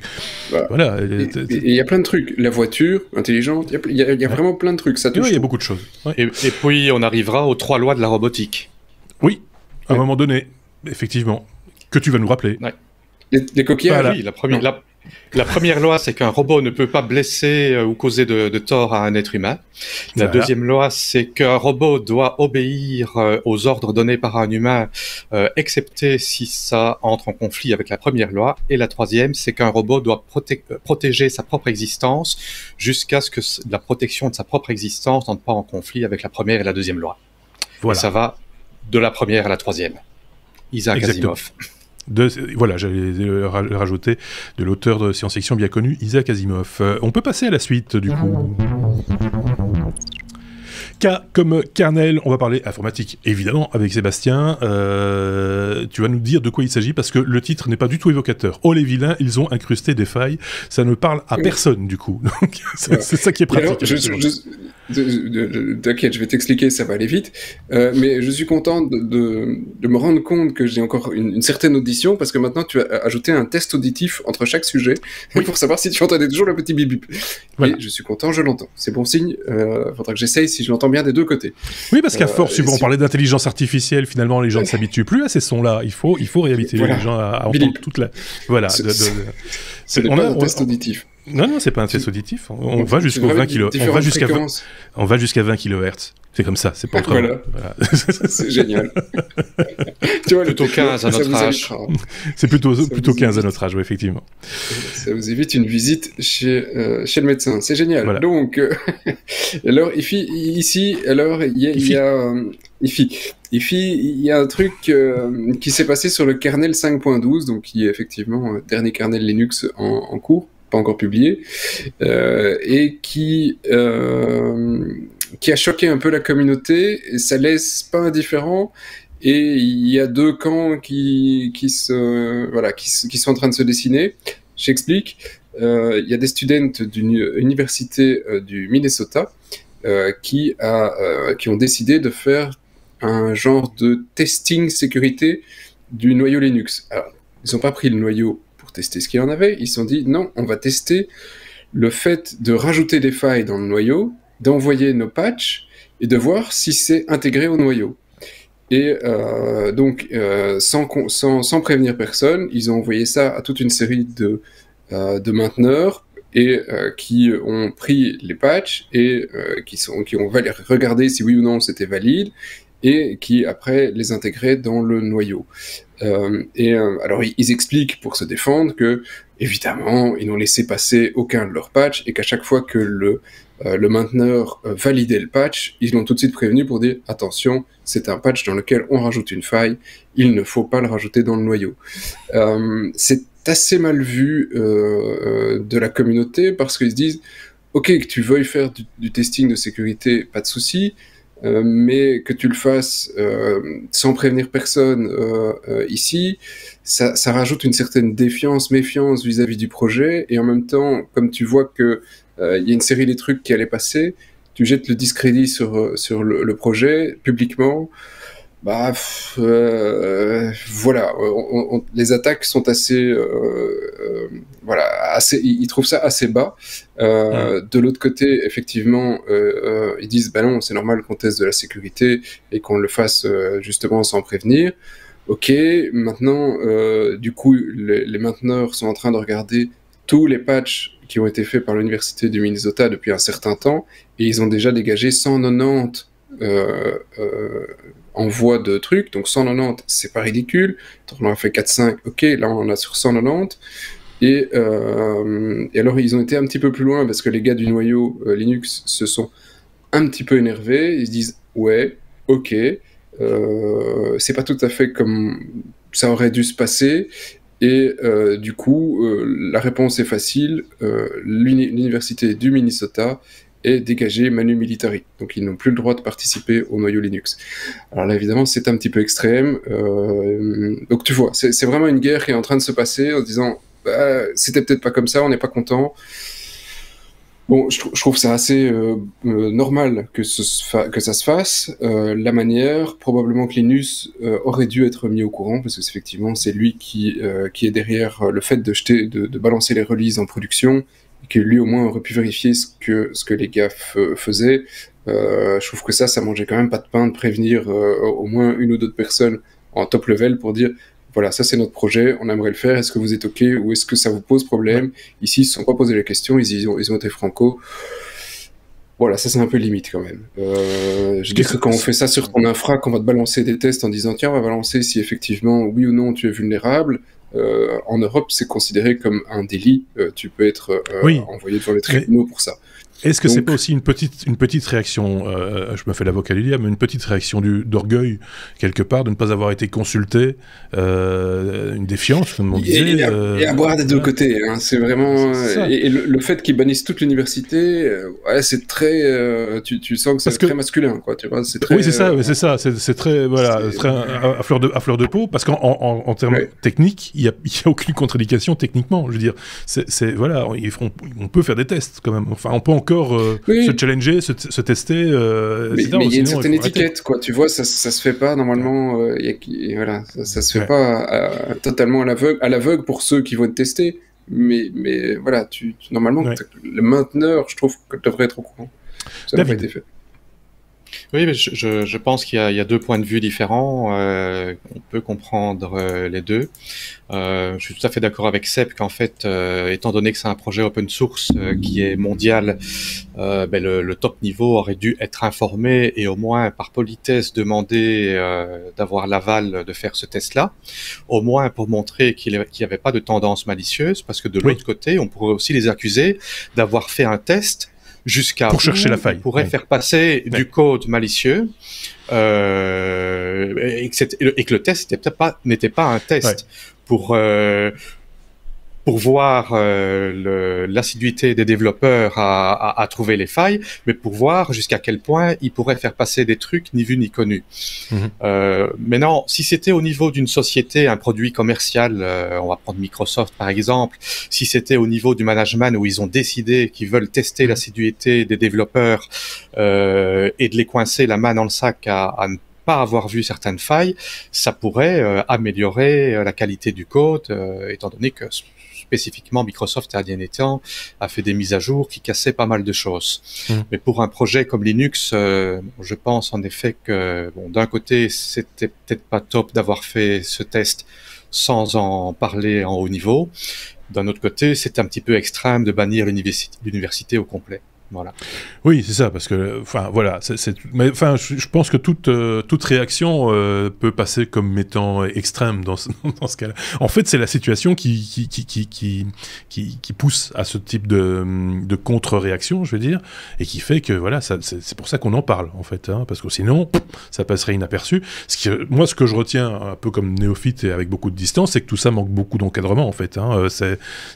voilà. Et il y a plein de trucs. La voiture intelligente, il y a vraiment plein de trucs. Ça touche. Il y a beaucoup de choses. Ouais. Et puis on arrivera aux 3 lois de la robotique. Oui, à un moment donné, effectivement, que tu vas nous rappeler. Ouais. Les coquillages. Oui, la première loi, c'est qu'un robot ne peut pas blesser ou causer de tort à un être humain. La deuxième loi, c'est qu'un robot doit obéir aux ordres donnés par un humain, excepté si ça entre en conflit avec la première loi. Et la troisième, c'est qu'un robot doit protéger sa propre existence jusqu'à ce que la protection de sa propre existence n'entre pas en conflit avec la première et la deuxième loi. Voilà. Et ça va de la première à la troisième. Isaac Asimov. Voilà, j'allais le rajouter, de l'auteur de science-fiction bien connu, Isaac Asimov. On peut passer à la suite, du coup. K comme kernel, on va parler informatique, évidemment, avec Sébastien. Tu vas nous dire de quoi il s'agit, parce que le titre n'est pas du tout évocateur. Oh les vilains, ils ont incrusté des failles. Ça ne parle à personne, du coup. Donc, c'est ça qui est pratique. T'inquiète, je vais t'expliquer, ça va aller vite. Mais je suis content de me rendre compte que j'ai encore une certaine audition, parce que maintenant tu as ajouté un test auditif entre chaque sujet, pour savoir si tu entendais toujours le petit bip bip. Voilà. Et je suis content, je l'entends. C'est bon signe. Faudra que j'essaye si je l'entends bien des deux côtés. Oui, parce qu'à force, on parlait d'intelligence artificielle, finalement les gens ne s'habituent plus à ces sons-là. Il faut réhabituer les gens à entendre toute la... Voilà. Ce n'est pas un test auditif. Non, c'est pas un test auditif. On va jusqu'au 20 kHz. On va jusqu'à 20 kHz. C'est comme ça, c'est pas autrement. Voilà. C'est génial. Tu vois, plutôt 15 à notre âge. C'est plutôt 15 à notre âge, oui, effectivement. Ça vous évite une visite chez le médecin. C'est génial. Voilà. Donc, alors, ici, alors, il y a il y a un truc qui s'est passé sur le kernel 5.12, donc qui est effectivement le dernier kernel Linux en cours, pas encore publié, et qui a choqué un peu la communauté, et ça laisse pas indifférent, et il y a deux camps qui sont en train de se dessiner. J'explique. Il y a des students d'une université du Minnesota qui ont décidé de faire un genre de testing sécurité du noyau Linux. Alors, ils n'ont pas pris le noyau pour tester ce qu'il y en avait, ils se sont dit non, on va tester le fait de rajouter des failles dans le noyau, d'envoyer nos patchs et de voir si c'est intégré au noyau. Et donc, sans prévenir personne, ils ont envoyé ça à toute une série de mainteneurs et qui ont pris les patchs et qui ont regardé si oui ou non c'était valide et qui après les intégraient dans le noyau. Alors ils expliquent pour se défendre que évidemment ils n'ont laissé passer aucun de leurs patchs et qu'à chaque fois que le mainteneur validait le patch, ils l'ont tout de suite prévenu pour dire attention, c'est un patch dans lequel on rajoute une faille, il ne faut pas le rajouter dans le noyau. C'est assez mal vu de la communauté parce qu'ils se disent ok, que tu veuilles faire du testing de sécurité, pas de souci, mais que tu le fasses sans prévenir personne ici, ça rajoute une certaine méfiance vis-à-vis du projet, et en même temps, comme tu vois que il y a une série de trucs qui allaient passer, tu jettes le discrédit sur le projet publiquement. Voilà, les attaques sont assez, voilà, ils trouvent ça assez bas. De l'autre côté, effectivement, ils disent, bah non, c'est normal qu'on teste de la sécurité et qu'on le fasse justement sans prévenir. Ok, maintenant, du coup, les mainteneurs sont en train de regarder tous les patchs qui ont été faits par l'Université du Minnesota depuis un certain temps, et ils ont déjà dégagé 190 envois de trucs, donc 190, c'est pas ridicule, on en a fait 4-5, ok, là on en a sur 190, et alors ils ont été un petit peu plus loin, parce que les gars du noyau Linux se sont un petit peu énervés, ils se disent, ouais, ok, c'est pas tout à fait comme ça aurait dû se passer, et du coup, la réponse est facile, l'université du Minnesota est dégagée manu militari, donc ils n'ont plus le droit de participer au noyau Linux. Alors là, évidemment, c'est un petit peu extrême, donc tu vois, c'est vraiment une guerre qui est en train de se passer, en disant, bah, c'était peut-être pas comme ça, on n'est pas content. Bon, je trouve ça assez normal que ça se fasse. La manière, probablement que Linus aurait dû être mis au courant, parce que effectivement, c'est lui qui est derrière le fait de balancer les releases en production, et que lui au moins aurait pu vérifier ce que les gars faisaient. Je trouve que ça mangeait quand même pas de pain de prévenir au moins une ou deux personnes en top level pour dire, voilà, ça c'est notre projet, on aimerait le faire, est-ce que vous êtes OK ou est-ce que ça vous pose problème? Ici, ils ne se sont pas posé la question, ils ont été franco. Voilà, ça c'est un peu limite quand même. Je dis que quand on fait ça sur ton infra, qu'on va te balancer des tests en disant, tiens, on va balancer si effectivement, oui ou non, tu es vulnérable, en Europe, c'est considéré comme un délit. Tu peux être envoyé devant les tribunaux pour ça. Est-ce que c'est pas aussi une petite réaction, je me fais l'avocat du diable, mais une petite réaction d'orgueil, quelque part, de ne pas avoir été consulté, une défiance, comme on disait. Et à boire des deux côtés, hein, c'est vraiment... Et le fait qu'ils bannissent toute l'université, ouais, c'est très... tu sens que c'est très masculin, quoi, tu vois, c'est très... Oui, c'est ça, c'est très, voilà, très à fleur de peau, parce qu'en termes techniques, il y a aucune contre-indication techniquement, je veux dire, voilà, on peut faire des tests, quand même, enfin, on peut encore se challenger, se tester, etc. Mais il y a une certaine étiquette, quoi. Tu vois, ça se fait pas normalement. Voilà, ça se fait pas totalement à l'aveugle pour ceux qui vont être testés. Mais voilà, normalement, le mainteneur, je trouve que devrait être au courant. Ça n'a pas été fait. Oui, mais je pense qu'il y a deux points de vue différents. On peut comprendre les deux. Je suis tout à fait d'accord avec Seb qu'en fait, étant donné que c'est un projet open source qui est mondial, le top niveau aurait dû être informé et au moins par politesse demander d'avoir l'aval de faire ce test-là, au moins pour montrer qu'il n'y avait pas de tendance malicieuse, parce que de l'autre côté, on pourrait aussi les accuser d'avoir fait un test jusqu'à pour chercher la faille. On pourrait faire passer du code malicieux et que le test n'était pas un test pour voir l'assiduité des développeurs à trouver les failles, mais pour voir jusqu'à quel point ils pourraient faire passer des trucs ni vus ni connus. Maintenant, si c'était au niveau d'une société, un produit commercial, on va prendre Microsoft par exemple, si c'était au niveau du management où ils ont décidé qu'ils veulent tester l'assiduité des développeurs et de les coincer la main dans le sac à ne pas avoir vu certaines failles, ça pourrait améliorer la qualité du code, étant donné que spécifiquement Microsoft, à dernier temps, a fait des mises à jour qui cassaient pas mal de choses. Mais pour un projet comme Linux, je pense en effet que, bon, d'un côté, c'était peut-être pas top d'avoir fait ce test sans en parler en haut niveau. D'un autre côté, c'est un petit peu extrême de bannir l'université au complet. Voilà. Oui, c'est ça, parce que, enfin, voilà, mais enfin, je pense que toute réaction peut passer comme étant extrême dans ce cas-là. En fait, c'est la situation qui pousse à ce type de contre-réaction, je veux dire, et qui fait que, voilà, c'est pour ça qu'on en parle, en fait, hein, parce que sinon, ça passerait inaperçu. Moi, ce que je retiens, un peu comme néophyte et avec beaucoup de distance, c'est que tout ça manque beaucoup d'encadrement, en fait, hein.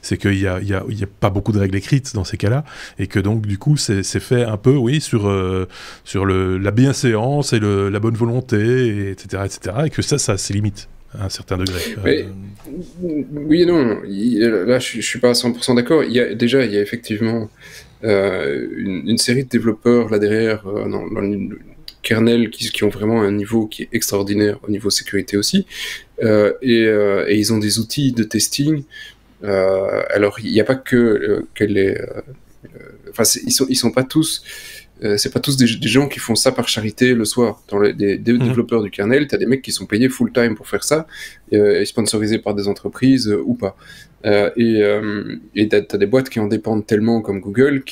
C'est qu'il y a pas beaucoup de règles écrites dans ces cas-là, et que donc, du coup, c'est fait un peu, oui, sur la bienséance et la bonne volonté, etc., et que ça ses limites à un certain degré. Mais, oui et non. Là, je suis pas à 100% d'accord. Il y a effectivement une série de développeurs là derrière kernel qui ont vraiment un niveau qui est extraordinaire au niveau sécurité aussi. Et ils ont des outils de testing. Alors, il n'y a pas que les... ils sont pas tous... c'est pas tous des gens qui font ça par charité le soir. Dans des développeurs du kernel, t'as des mecs qui sont payés full time pour faire ça, et sponsorisés par des entreprises ou pas. Et t'as des boîtes qui en dépendent tellement, comme Google,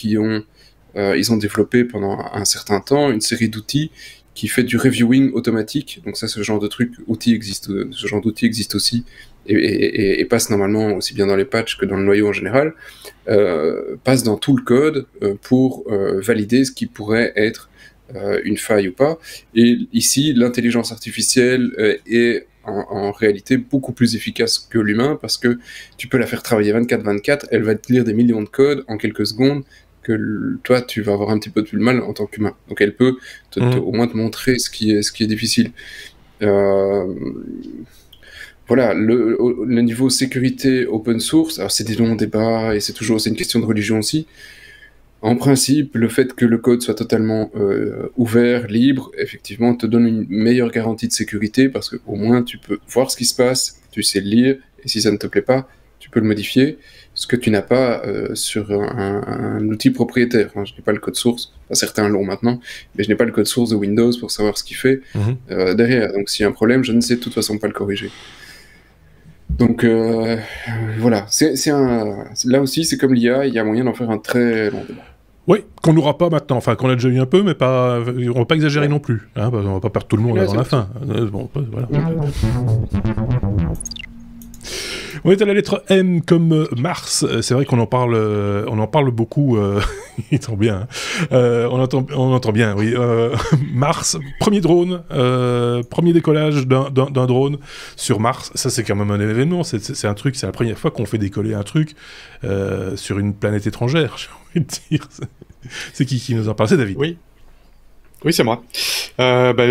ils ont développé pendant un certain temps une série d'outils qui fait du reviewing automatique. Donc ça, ce genre d'outil existe aussi, et passe normalement aussi bien dans les patchs que dans le noyau en général, passe dans tout le code pour valider ce qui pourrait être une faille ou pas. Et ici, l'intelligence artificielle est en réalité beaucoup plus efficace que l'humain, parce que tu peux la faire travailler 24/24, elle va te lire des millions de codes en quelques secondes, que toi, tu vas avoir un petit peu plus de mal en tant qu'humain. Donc elle peut au moins te montrer ce qui est difficile. Voilà, le niveau sécurité open source, alors c'est des longs débats, et c'est une question de religion aussi. En principe, le fait que le code soit totalement ouvert, libre, effectivement, te donne une meilleure garantie de sécurité, parce qu'au moins tu peux voir ce qui se passe, tu sais le lire, et si ça ne te plaît pas, tu peux le modifier, ce que tu n'as pas sur un outil propriétaire. Hein. Je n'ai pas le code source, enfin, certains l'ont maintenant, mais je n'ai pas le code source de Windows pour savoir ce qu'il fait derrière. Donc s'il y a un problème, je ne sais de toute façon pas le corriger. Donc voilà, là aussi c'est comme l'IA, il y a moyen d'en faire un très long débat. Oui, qu'on n'aura pas maintenant, enfin qu'on a déjà eu un peu, mais pas, on ne va pas exagérer non plus, hein, parce qu'on va pas perdre tout le monde avant la fin. Bon, voilà. On est à la lettre M comme Mars. C'est vrai qu'on en parle beaucoup. Il entend bien. Hein. On entend bien, oui. Mars, premier drone, premier décollage d'un drone sur Mars. Ça, c'est quand même un événement. C'est un truc. C'est la première fois qu'on fait décoller un truc sur une planète étrangère. J'ai envie de dire. C'est qui nous en parle? C'est David. Oui, c'est moi.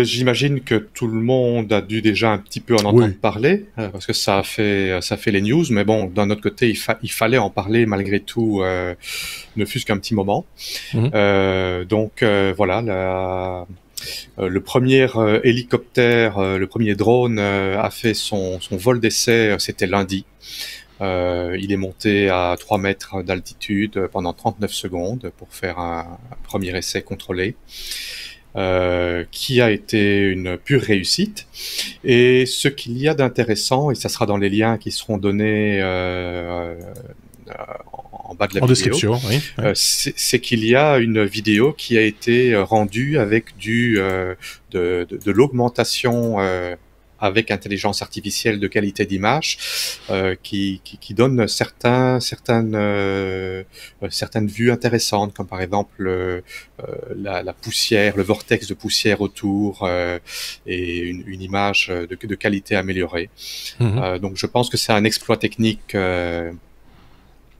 J'imagine que tout le monde a dû déjà un petit peu en entendre parler, parce que ça a fait les news, mais bon, d'un autre côté, il fallait en parler malgré tout, ne fût-ce qu'un petit moment. Donc voilà, le premier hélicoptère, le premier drone a fait son vol d'essai, c'était lundi. Il est monté à 3 mètres d'altitude pendant 39 secondes pour faire un premier essai contrôlé. Qui a été une pure réussite. Et ce qu'il y a d'intéressant, et ça sera dans les liens qui seront donnés en bas de la vidéo, description, oui. C'est qu'il y a une vidéo qui a été rendue avec de l'augmentation avec intelligence artificielle de qualité d'image, qui donne certaines vues intéressantes, comme par exemple la poussière, le vortex de poussière autour, et une image de qualité améliorée. Donc je pense que c'est un exploit technique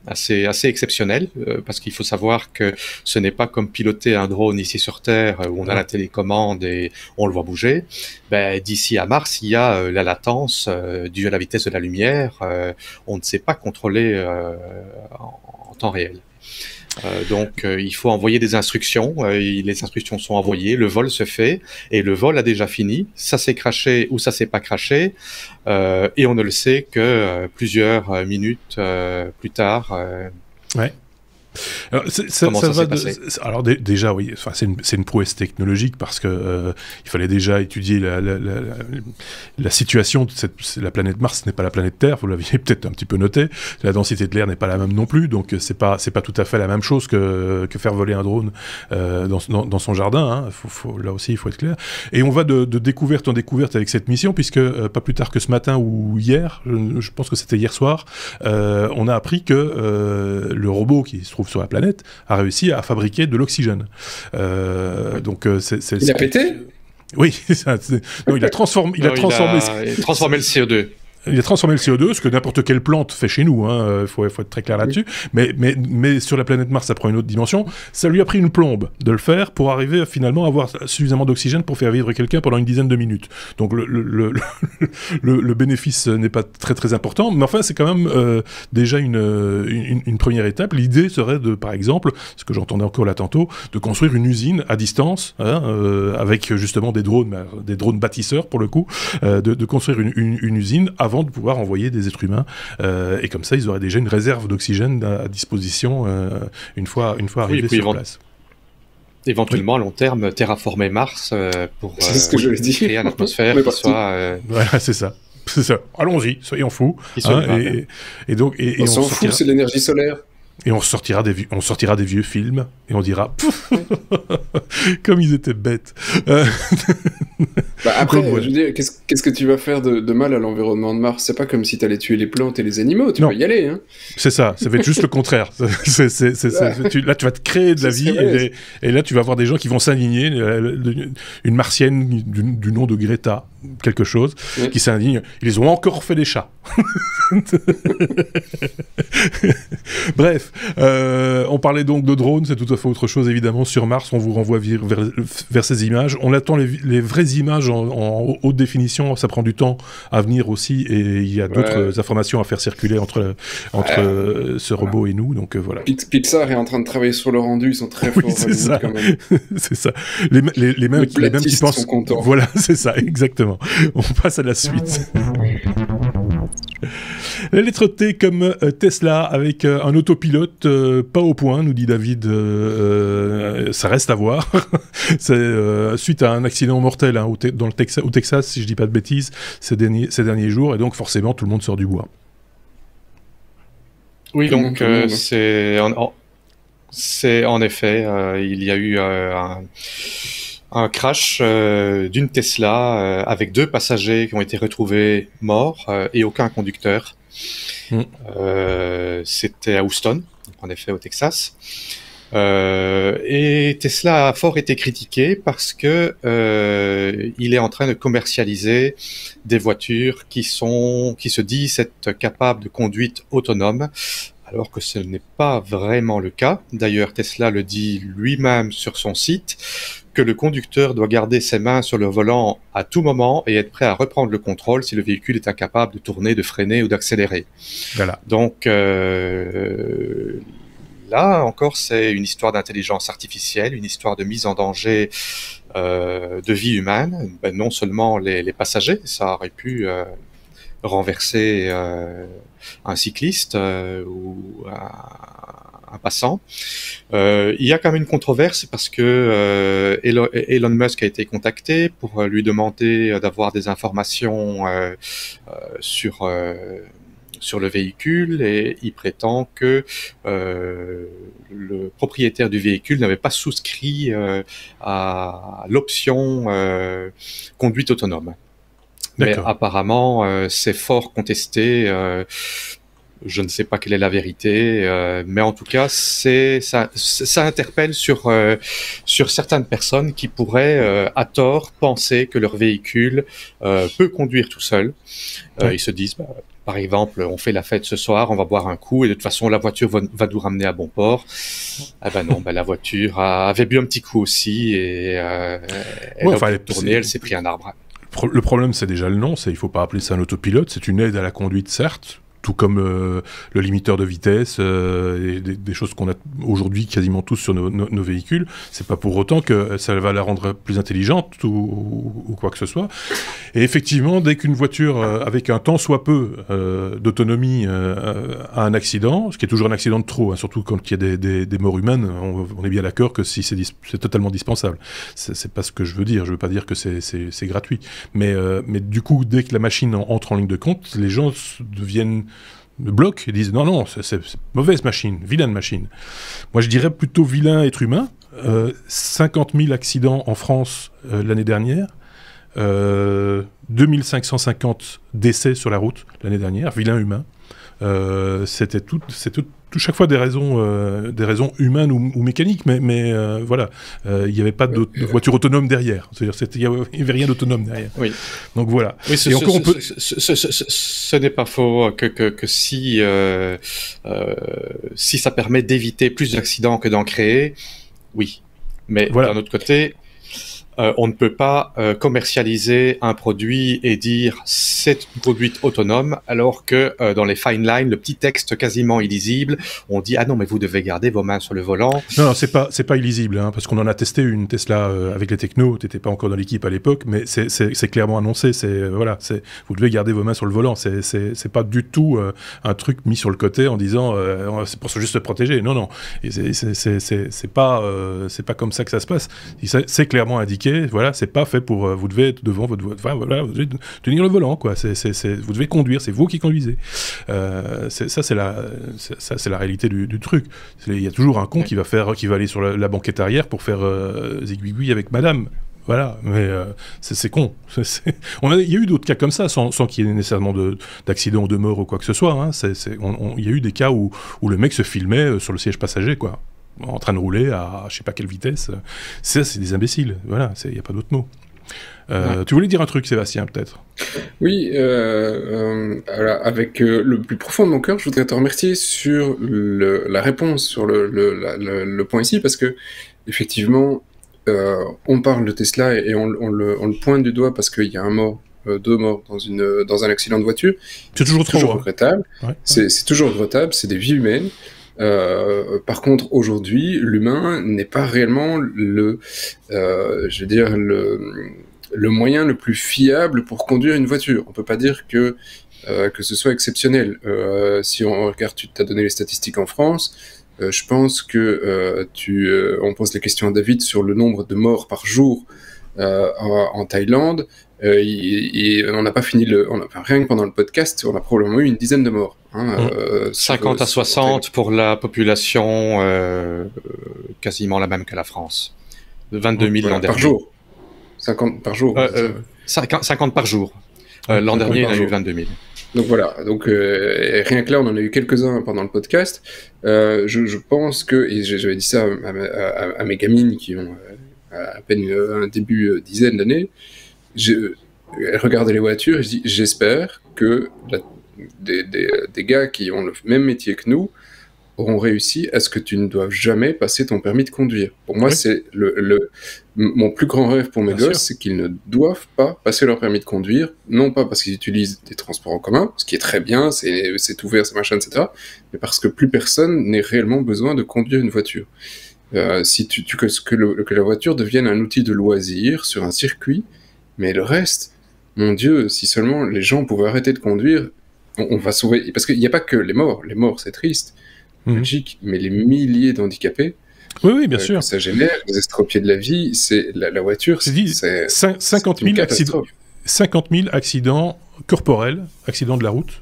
assez exceptionnel, parce qu'il faut savoir que ce n'est pas comme piloter un drone ici sur Terre où on a la télécommande et on le voit bouger. D'ici à Mars, il y a la latence due à la vitesse de la lumière. On ne sait pas contrôler en temps réel. Donc il faut envoyer des instructions, les instructions sont envoyées, le vol se fait, et le vol a déjà fini, ça s'est crashé ou ça s'est pas crashé, et on ne le sait que plusieurs minutes plus tard. Ouais. Alors, alors déjà oui, enfin c'est une prouesse technologique, parce que il fallait déjà étudier la situation de la planète Mars. Ce n'est pas la planète Terre, vous l'aviez peut-être un petit peu noté. La densité de l'air n'est pas la même non plus, donc c'est pas tout à fait la même chose que faire voler un drone dans son jardin. Hein. Là aussi il faut être clair. Et on va de découverte en découverte avec cette mission, puisque pas plus tard que ce matin ou hier, je pense que c'était hier soir, on a appris que le robot qui se trouve sur la planète a réussi à fabriquer de l'oxygène. Donc il a pété ? Oui, non, il a transformé le CO2. Il a transformé le CO2, ce que n'importe quelle plante fait chez nous, hein, faut être très clair là-dessus, mais sur la planète Mars, ça prend une autre dimension. Ça lui a pris une plombe de le faire pour arriver à finalement avoir suffisamment d'oxygène pour faire vivre quelqu'un pendant une dizaine de minutes. Donc le bénéfice n'est pas très très important, mais enfin c'est quand même déjà une première étape. L'idée serait de, par exemple, ce que j'entendais encore là tantôt, de construire une usine à distance, avec justement des drones bâtisseurs pour le coup, de construire une usine avant de pouvoir envoyer des êtres humains, et comme ça ils auraient déjà une réserve d'oxygène à disposition une fois arrivés sur place. Éventuellement, à long terme, terraformer Mars pour créer une atmosphère qui soit... Voilà, c'est ça. Allons-y, soyons fous. Et donc, on s'en fout, c'est l'énergie solaire. Et on sortira des vieux films et on dira comme ils étaient bêtes. Après, je veux dire, qu'est-ce que tu vas faire de mal à l'environnement de Mars? C'est pas comme si t'allais tuer les plantes et les animaux, tu vas y aller. Hein. C'est ça va être juste le contraire. Là, tu vas te créer de la vie et là, tu vas avoir des gens qui vont s'indigner. Une martienne du nom de Greta, quelque chose, qui s'indigne. Ils ont encore fait des chats. Bref, on parlait donc de drones, c'est tout à fait autre chose évidemment. Sur Mars, on vous renvoie vers ces images. On attend les vraies images en haute définition, ça prend du temps à venir aussi, et il y a d'autres informations à faire circuler entre ce robot et nous, donc voilà. Pixar est en train de travailler sur le rendu, ils sont très forts. C'est ça. Quand même. C'est ça. Les mêmes qui pensent. Sont contents. Voilà, c'est ça, exactement. On passe à la suite. La lettre T comme Tesla, avec un autopilote pas au point, nous dit David. Ça reste à voir. C'est suite à un accident mortel au Texas, si je dis pas de bêtises, ces derniers jours, et donc forcément tout le monde sort du bois. Oui, donc c'est en effet, il y a eu un crash d'une Tesla avec 2 passagers qui ont été retrouvés morts et aucun conducteur. C'était à Houston, en effet au Texas. Et Tesla a fort été critiqué parce que il est en train de commercialiser des voitures qui se disent être capables de conduite autonome, alors que ce n'est pas vraiment le cas. D'ailleurs, Tesla le dit lui-même sur son site, que le conducteur doit garder ses mains sur le volant à tout moment et être prêt à reprendre le contrôle si le véhicule est incapable de tourner, de freiner ou d'accélérer. Voilà. Donc là encore, c'est une histoire d'intelligence artificielle, une histoire de mise en danger de vie humaine. Non seulement les passagers, ça aurait pu renverser un cycliste ou un passant. Il y a quand même une controverse parce que Elon Musk a été contacté pour lui demander d'avoir des informations sur le véhicule, et il prétend que le propriétaire du véhicule n'avait pas souscrit à l'option conduite autonome. Mais apparemment, c'est fort contesté. Je ne sais pas quelle est la vérité, mais en tout cas, ça interpelle sur certaines personnes qui pourraient, à tort, penser que leur véhicule peut conduire tout seul. Ils se disent, par exemple, on fait la fête ce soir, on va boire un coup, et de toute façon, la voiture va nous ramener à bon port. Ah ben non, la voiture avait bu un petit coup aussi, et elle a tourné, elle s'est pris un arbre. Le problème, c'est déjà le nom, il ne faut pas appeler ça un autopilote, c'est une aide à la conduite, certes, tout comme le limiteur de vitesse, et des choses qu'on a aujourd'hui quasiment tous sur nos véhicules. C'est pas pour autant que ça va la rendre plus intelligente ou quoi que ce soit. Et effectivement, dès qu'une voiture avec un tant soit peu d'autonomie a un accident, ce qui est toujours un accident de trop, hein, surtout quand il y a des morts humaines, on est bien d'accord que si c'est totalement dispensable. C'est pas ce que je veux dire. Je veux pas dire que c'est gratuit. Mais du coup, dès que la machine entre en ligne de compte, les gens deviennent bloquent et disent non, c'est mauvaise machine, vilaine machine. Moi, je dirais plutôt vilain être humain. 50 000 accidents en France l'année dernière. 2550 décès sur la route l'année dernière, vilain humain. C'est toute chaque fois des raisons humaines ou mécaniques, mais voilà, il n'y avait pas de voiture autonome derrière. C'est-à-dire, il n'y avait rien d'autonome derrière. Oui. Donc voilà. Oui, ce n'est pas faux que si ça permet d'éviter plus d'accidents que d'en créer, oui. Mais d'un autre côté, on ne peut pas commercialiser un produit et dire c'est une conduite autonome, alors que dans les fine lines, le petit texte quasiment illisible, on dit ah non mais vous devez garder vos mains sur le volant. Non, c'est pas illisible, hein, parce qu'on en a testé une Tesla avec les technos. T'étais pas encore dans l'équipe à l'époque, mais c'est clairement annoncé. Vous devez garder vos mains sur le volant. C'est pas du tout un truc mis sur le côté en disant c'est pour juste se protéger. Non. Et c'est pas comme ça que ça se passe. C'est clairement indiqué. Voilà, c'est pas fait pour vous devez être devant votre enfin, voilà, vous devez tenir le volant, quoi. Vous devez conduire, c'est vous qui conduisez. C'est la réalité du truc. Il y a toujours un con qui va aller sur la banquette arrière pour faire zigouigouille avec madame. Voilà, mais c'est con. Il y a eu d'autres cas comme ça, sans qu'il y ait nécessairement d'accident ou de mort ou quoi que ce soit. Hein. Il y a eu des cas où le mec se filmait sur le siège passager, quoi, en train de rouler à je sais pas quelle vitesse. C'est des imbéciles. Voilà, il n'y a pas d'autre mot. Tu voulais dire un truc, Sébastien, peut-être? Oui, alors, avec le plus profond de mon cœur, je voudrais te remercier sur la réponse sur le point ici, parce que effectivement, on parle de Tesla et on le pointe du doigt parce qu'il y a un mort, 2 morts dans un accident de voiture. C'est toujours regrettable. Ouais. C'est toujours regrettable. C'est des vies humaines. Par contre, aujourd'hui, l'humain n'est pas réellement le moyen le plus fiable pour conduire une voiture. On peut pas dire que ce soit exceptionnel. Si on regarde, tu t'as donné les statistiques en France. Je pense que on pose la question à David sur le nombre de morts par jour en Thaïlande. On n'a pas fini rien que pendant le podcast, on a probablement eu une dizaine de morts. 50 à 60 pour la population quasiment la même que la France. 22 000 l'an dernier. Par jour. 50 par jour. 50 par jour. L'an dernier, il y en a eu 22 000. Donc voilà, rien que là, on en a eu quelques-uns pendant le podcast. Je pense que, et j'avais dit ça à mes gamines qui ont à peine un début dizaine d'années, elles regardaient les voitures et je dis, j'espère que des gars qui ont le même métier que nous auront réussi à ce que tu ne doives jamais passer ton permis de conduire. Pour moi, c'est mon plus grand rêve pour mes gosses, c'est qu'ils ne doivent pas passer leur permis de conduire, non pas parce qu'ils utilisent des transports en commun, ce qui est très bien, c'est ouvert, c'est machin, etc., mais parce que plus personne n'ait réellement besoin de conduire une voiture. Si que la voiture devienne un outil de loisir sur un circuit, mais le reste, mon Dieu, si seulement les gens pouvaient arrêter de conduire, on va sauver, parce qu'il n'y a pas que les morts c'est triste, Belgique, mais les milliers d'handicapés, oui, bien sûr. Ça génère des estropiés de la vie, c'est la voiture, c'est 50 000 accidents corporels, accidents de la route,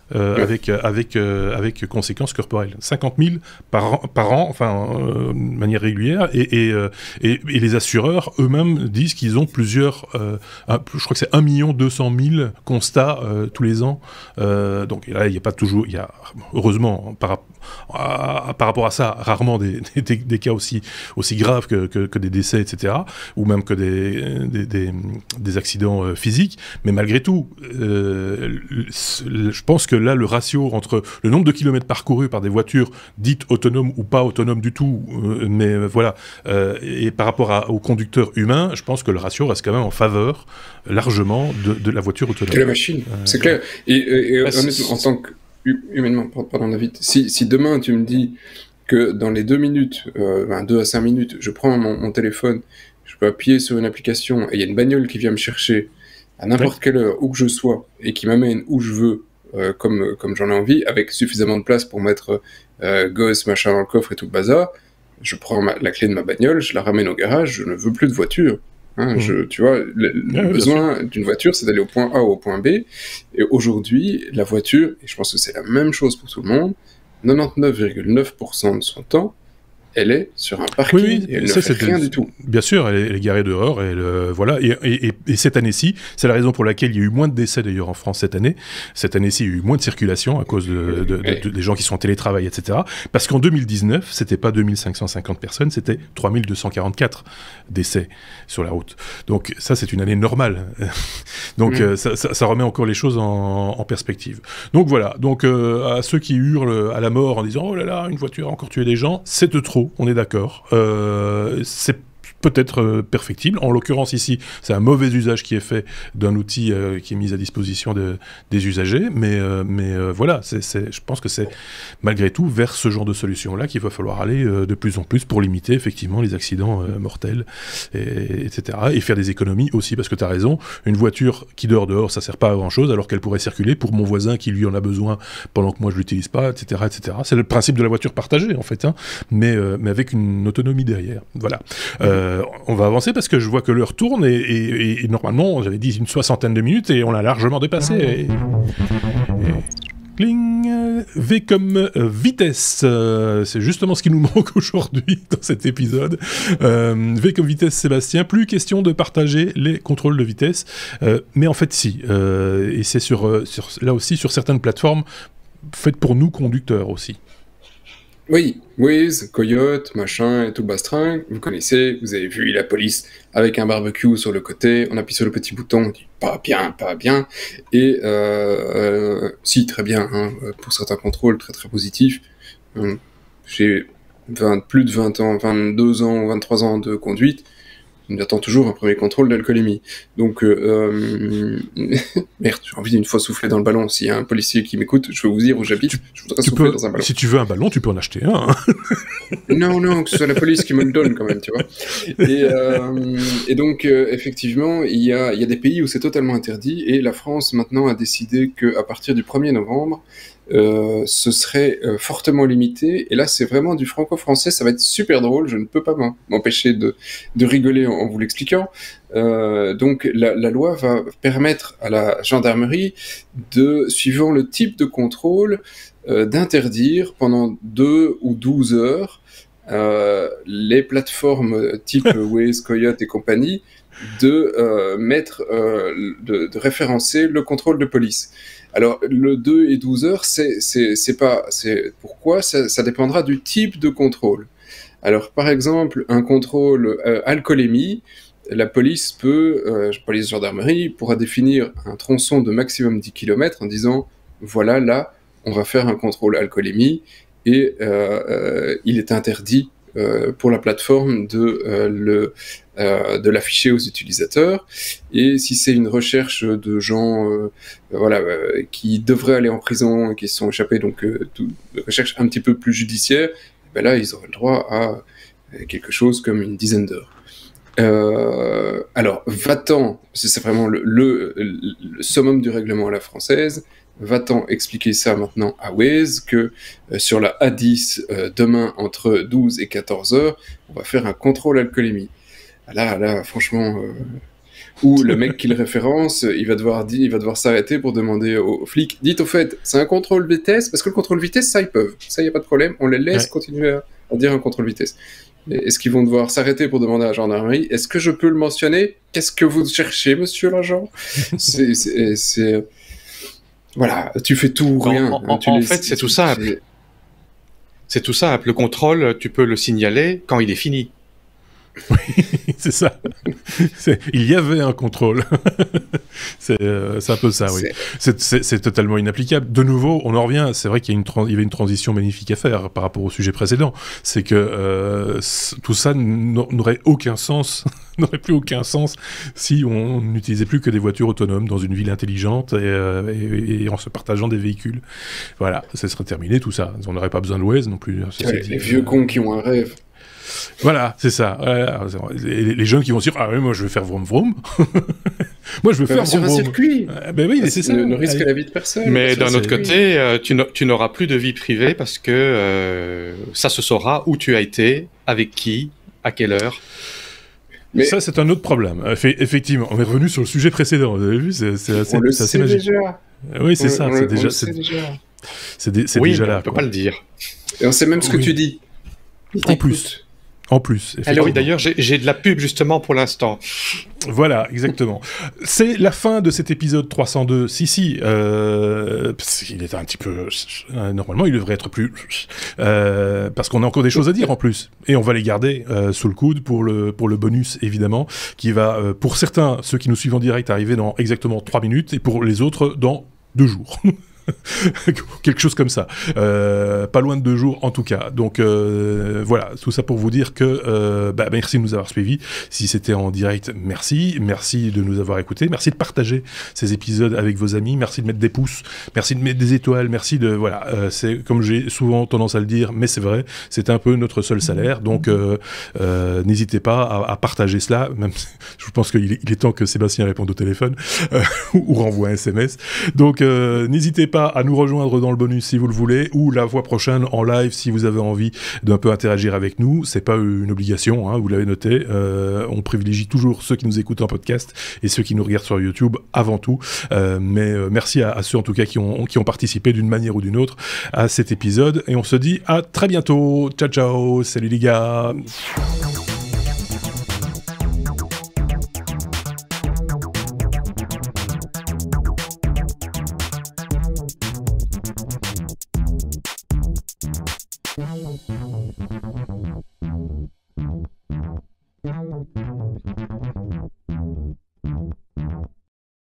avec conséquences corporelles. 50 000 par an, enfin, de manière régulière, et les assureurs eux-mêmes disent qu'ils ont plusieurs, je crois que c'est 1 200 000 constats tous les ans. Donc là, il n'y a pas toujours, heureusement, par rapport à ça, rarement des cas aussi graves que des décès, etc., ou même que des accidents physiques, mais malgré tout, je pense que là, le ratio entre le nombre de kilomètres parcourus par des voitures dites autonomes ou pas autonomes du tout, et par rapport aux conducteurs humains, je pense que le ratio reste quand même en faveur largement de la voiture autonome. De la machine, c'est clair. Et honnêtement, en tant que humainement, pardon David, si demain tu me dis que dans les 2 minutes, 2 à 5 minutes, je prends mon téléphone, je peux appuyer sur une application et il y a une bagnole qui vient me chercher à n'importe quelle heure, où que je sois, et qui m'amène où je veux, comme j'en ai envie, avec suffisamment de place pour mettre gosse, machin dans le coffre et tout le bazar, je prends la clé de ma bagnole, je la ramène au garage, je ne veux plus de voiture. Tu vois, le besoin d'une voiture, c'est d'aller au point A ou au point B. Et aujourd'hui, la voiture, et je pense que c'est la même chose pour tout le monde, 99,9% de son temps, elle est sur un parking et elle ne fait rien du tout. Bien sûr, elle est garée dehors, voilà. Et cette année-ci, c'est la raison pour laquelle il y a eu moins de décès d'ailleurs en France cette année. Cette année-ci, il y a eu moins de circulation à cause des gens qui sont en télétravail, etc. Parce qu'en 2019, c'était pas 2550 personnes, c'était 3244 décès sur la route. Donc ça, c'est une année normale. Donc ça remet encore les choses en perspective. Donc voilà. Donc à ceux qui hurlent à la mort en disant « Oh là là, une voiture a encore tué des gens », c'est de trop. On est d'accord. C'est peut-être perfectible. En l'occurrence ici, c'est un mauvais usage qui est fait d'un outil qui est mis à disposition des usagers, mais voilà, je pense que c'est malgré tout vers ce genre de solution-là qu'il va falloir aller de plus en plus pour limiter effectivement les accidents mortels, etc. Et faire des économies aussi, parce que tu as raison, une voiture qui dehors, ça sert pas à grand-chose, alors qu'elle pourrait circuler pour mon voisin qui lui en a besoin pendant que moi je l'utilise pas, etc., etc. C'est le principe de la voiture partagée en fait, hein, mais avec une autonomie derrière. Voilà. On va avancer parce que je vois que l'heure tourne et normalement, j'avais dit une 60aine de minutes et on l'a largement dépassé. Cling, V comme vitesse, c'est justement ce qui nous manque aujourd'hui dans cet épisode. V comme vitesse, Sébastien, plus question de partager les contrôles de vitesse, mais en fait si, et c'est là aussi sur certaines plateformes faites pour nous conducteurs aussi. Oui, Waze, Coyote, machin et tout le bastring, vous connaissez, vous avez vu la police avec un barbecue sur le côté, on appuie sur le petit bouton, on dit pas bien, et si, très bien, hein, pour certains contrôles, très très positifs. J'ai plus de 20 ans, 22 ans ou 23 ans de conduite, on attend toujours un premier contrôle d'alcoolémie. Donc, merde, j'ai envie d'une fois souffler dans le ballon. S'il y a un policier qui m'écoute, je veux vous dire où j'habite, je voudrais souffler dans un ballon. Si tu veux un ballon, tu peux en acheter un. Hein. Non, que ce soit la police qui me le donne quand même, tu vois. Et donc, effectivement, il y a des pays où c'est totalement interdit, et la France maintenant a décidé qu'à partir du 1er novembre, ce serait fortement limité, et là c'est vraiment du franco-français, ça va être super drôle, je ne peux pas m'empêcher de rigoler en vous l'expliquant. Donc la loi va permettre à la gendarmerie suivant le type de contrôle, d'interdire pendant 2 ou 12 heures les plateformes type Waze, Coyote et compagnie de référencer le contrôle de police. Alors, le 2 et 12 heures, pourquoi ça dépendra du type de contrôle. Alors, par exemple, un contrôle alcoolémie, la police police gendarmerie, pourra définir un tronçon de maximum 10 km en disant, voilà, là, on va faire un contrôle alcoolémie, et il est interdit pour la plateforme de l'afficher aux utilisateurs, et si c'est une recherche de gens qui devraient aller en prison, qui se sont échappés, donc une recherche un petit peu plus judiciaire, ben là ils auraient le droit à quelque chose comme une dizaine d'heures. Alors va-t'en, c'est vraiment le summum du règlement à la française, va-t-on expliquer ça maintenant à Waze, que sur la A10, demain, entre 12 et 14 heures, on va faire un contrôle alcoolémie. Là, franchement... Ou le mec qui le référence, il va devoir s'arrêter pour demander aux flics, dites au fait, c'est un contrôle vitesse, parce que le contrôle vitesse, ça ils peuvent, ça il n'y a pas de problème, on les laisse continuer à dire un contrôle vitesse. Mais est-ce qu'ils vont devoir s'arrêter pour demander à la gendarmerie, est-ce que je peux le mentionner? Qu'est-ce que vous cherchez, monsieur l'agent? C'est... Voilà, tu fais tout ou rien. En fait, c'est tout simple. C'est tout simple. Le contrôle, tu peux le signaler quand il est fini. Oui, c'est ça. Il y avait un contrôle. C'est un peu ça, oui. C'est totalement inapplicable. De nouveau, on en revient. C'est vrai qu'il y avait une transition magnifique à faire par rapport au sujet précédent. C'est que tout ça n'aurait aucun sens, n'aurait plus aucun sens si on n'utilisait plus que des voitures autonomes dans une ville intelligente et en se partageant des véhicules. Voilà, ça serait terminé tout ça. On n'aurait pas besoin de Waze non plus. Les vieux cons qui ont un rêve. Voilà, c'est ça. Les jeunes qui vont se dire, ah oui, moi je vais faire vroom vroom. Moi je veux faire sur un circuit. Ben oui, c'est ça. Ne risque la vie de personne. Mais d'un autre côté, tu n'auras plus de vie privée parce que ça se saura où tu as été, avec qui, à quelle heure. Mais ça, c'est un autre problème. Effectivement, on est revenu sur le sujet précédent. Vous avez vu, c'est assez magique. Déjà. Oui, c'est ça. C'est déjà là. On peut pas le dire. Et on sait même ce que tu dis. En plus. Alors oui, d'ailleurs, j'ai de la pub justement pour l'instant. Voilà, exactement. C'est la fin de cet épisode 302. Si, parce qu'il est un petit peu... normalement, il devrait être plus... parce qu'on a encore des choses à dire en plus. Et on va les garder sous le coude pour le bonus, évidemment, qui va, pour certains, ceux qui nous suivent en direct, arriver dans exactement 3 minutes, et pour les autres, dans 2 jours. Quelque chose comme ça, pas loin de 2 jours en tout cas. Donc voilà, tout ça pour vous dire que merci de nous avoir suivis. Si c'était en direct, merci de nous avoir écoutés, merci de partager ces épisodes avec vos amis, merci de mettre des pouces, merci de mettre des étoiles, merci de c'est comme j'ai souvent tendance à le dire, mais c'est vrai, c'est un peu notre seul salaire. Donc n'hésitez pas à partager cela. Même je pense qu'il est temps que Sébastien réponde au téléphone ou renvoie un SMS. Donc n'hésitez pas à nous rejoindre dans le bonus si vous le voulez, ou la fois prochaine en live si vous avez envie d'un peu interagir avec nous. C'est pas une obligation, hein, vous l'avez noté. On privilégie toujours ceux qui nous écoutent en podcast et ceux qui nous regardent sur YouTube avant tout. Mais merci à ceux en tout cas qui ont participé d'une manière ou d'une autre à cet épisode. Et on se dit à très bientôt. Ciao ciao, salut les gars.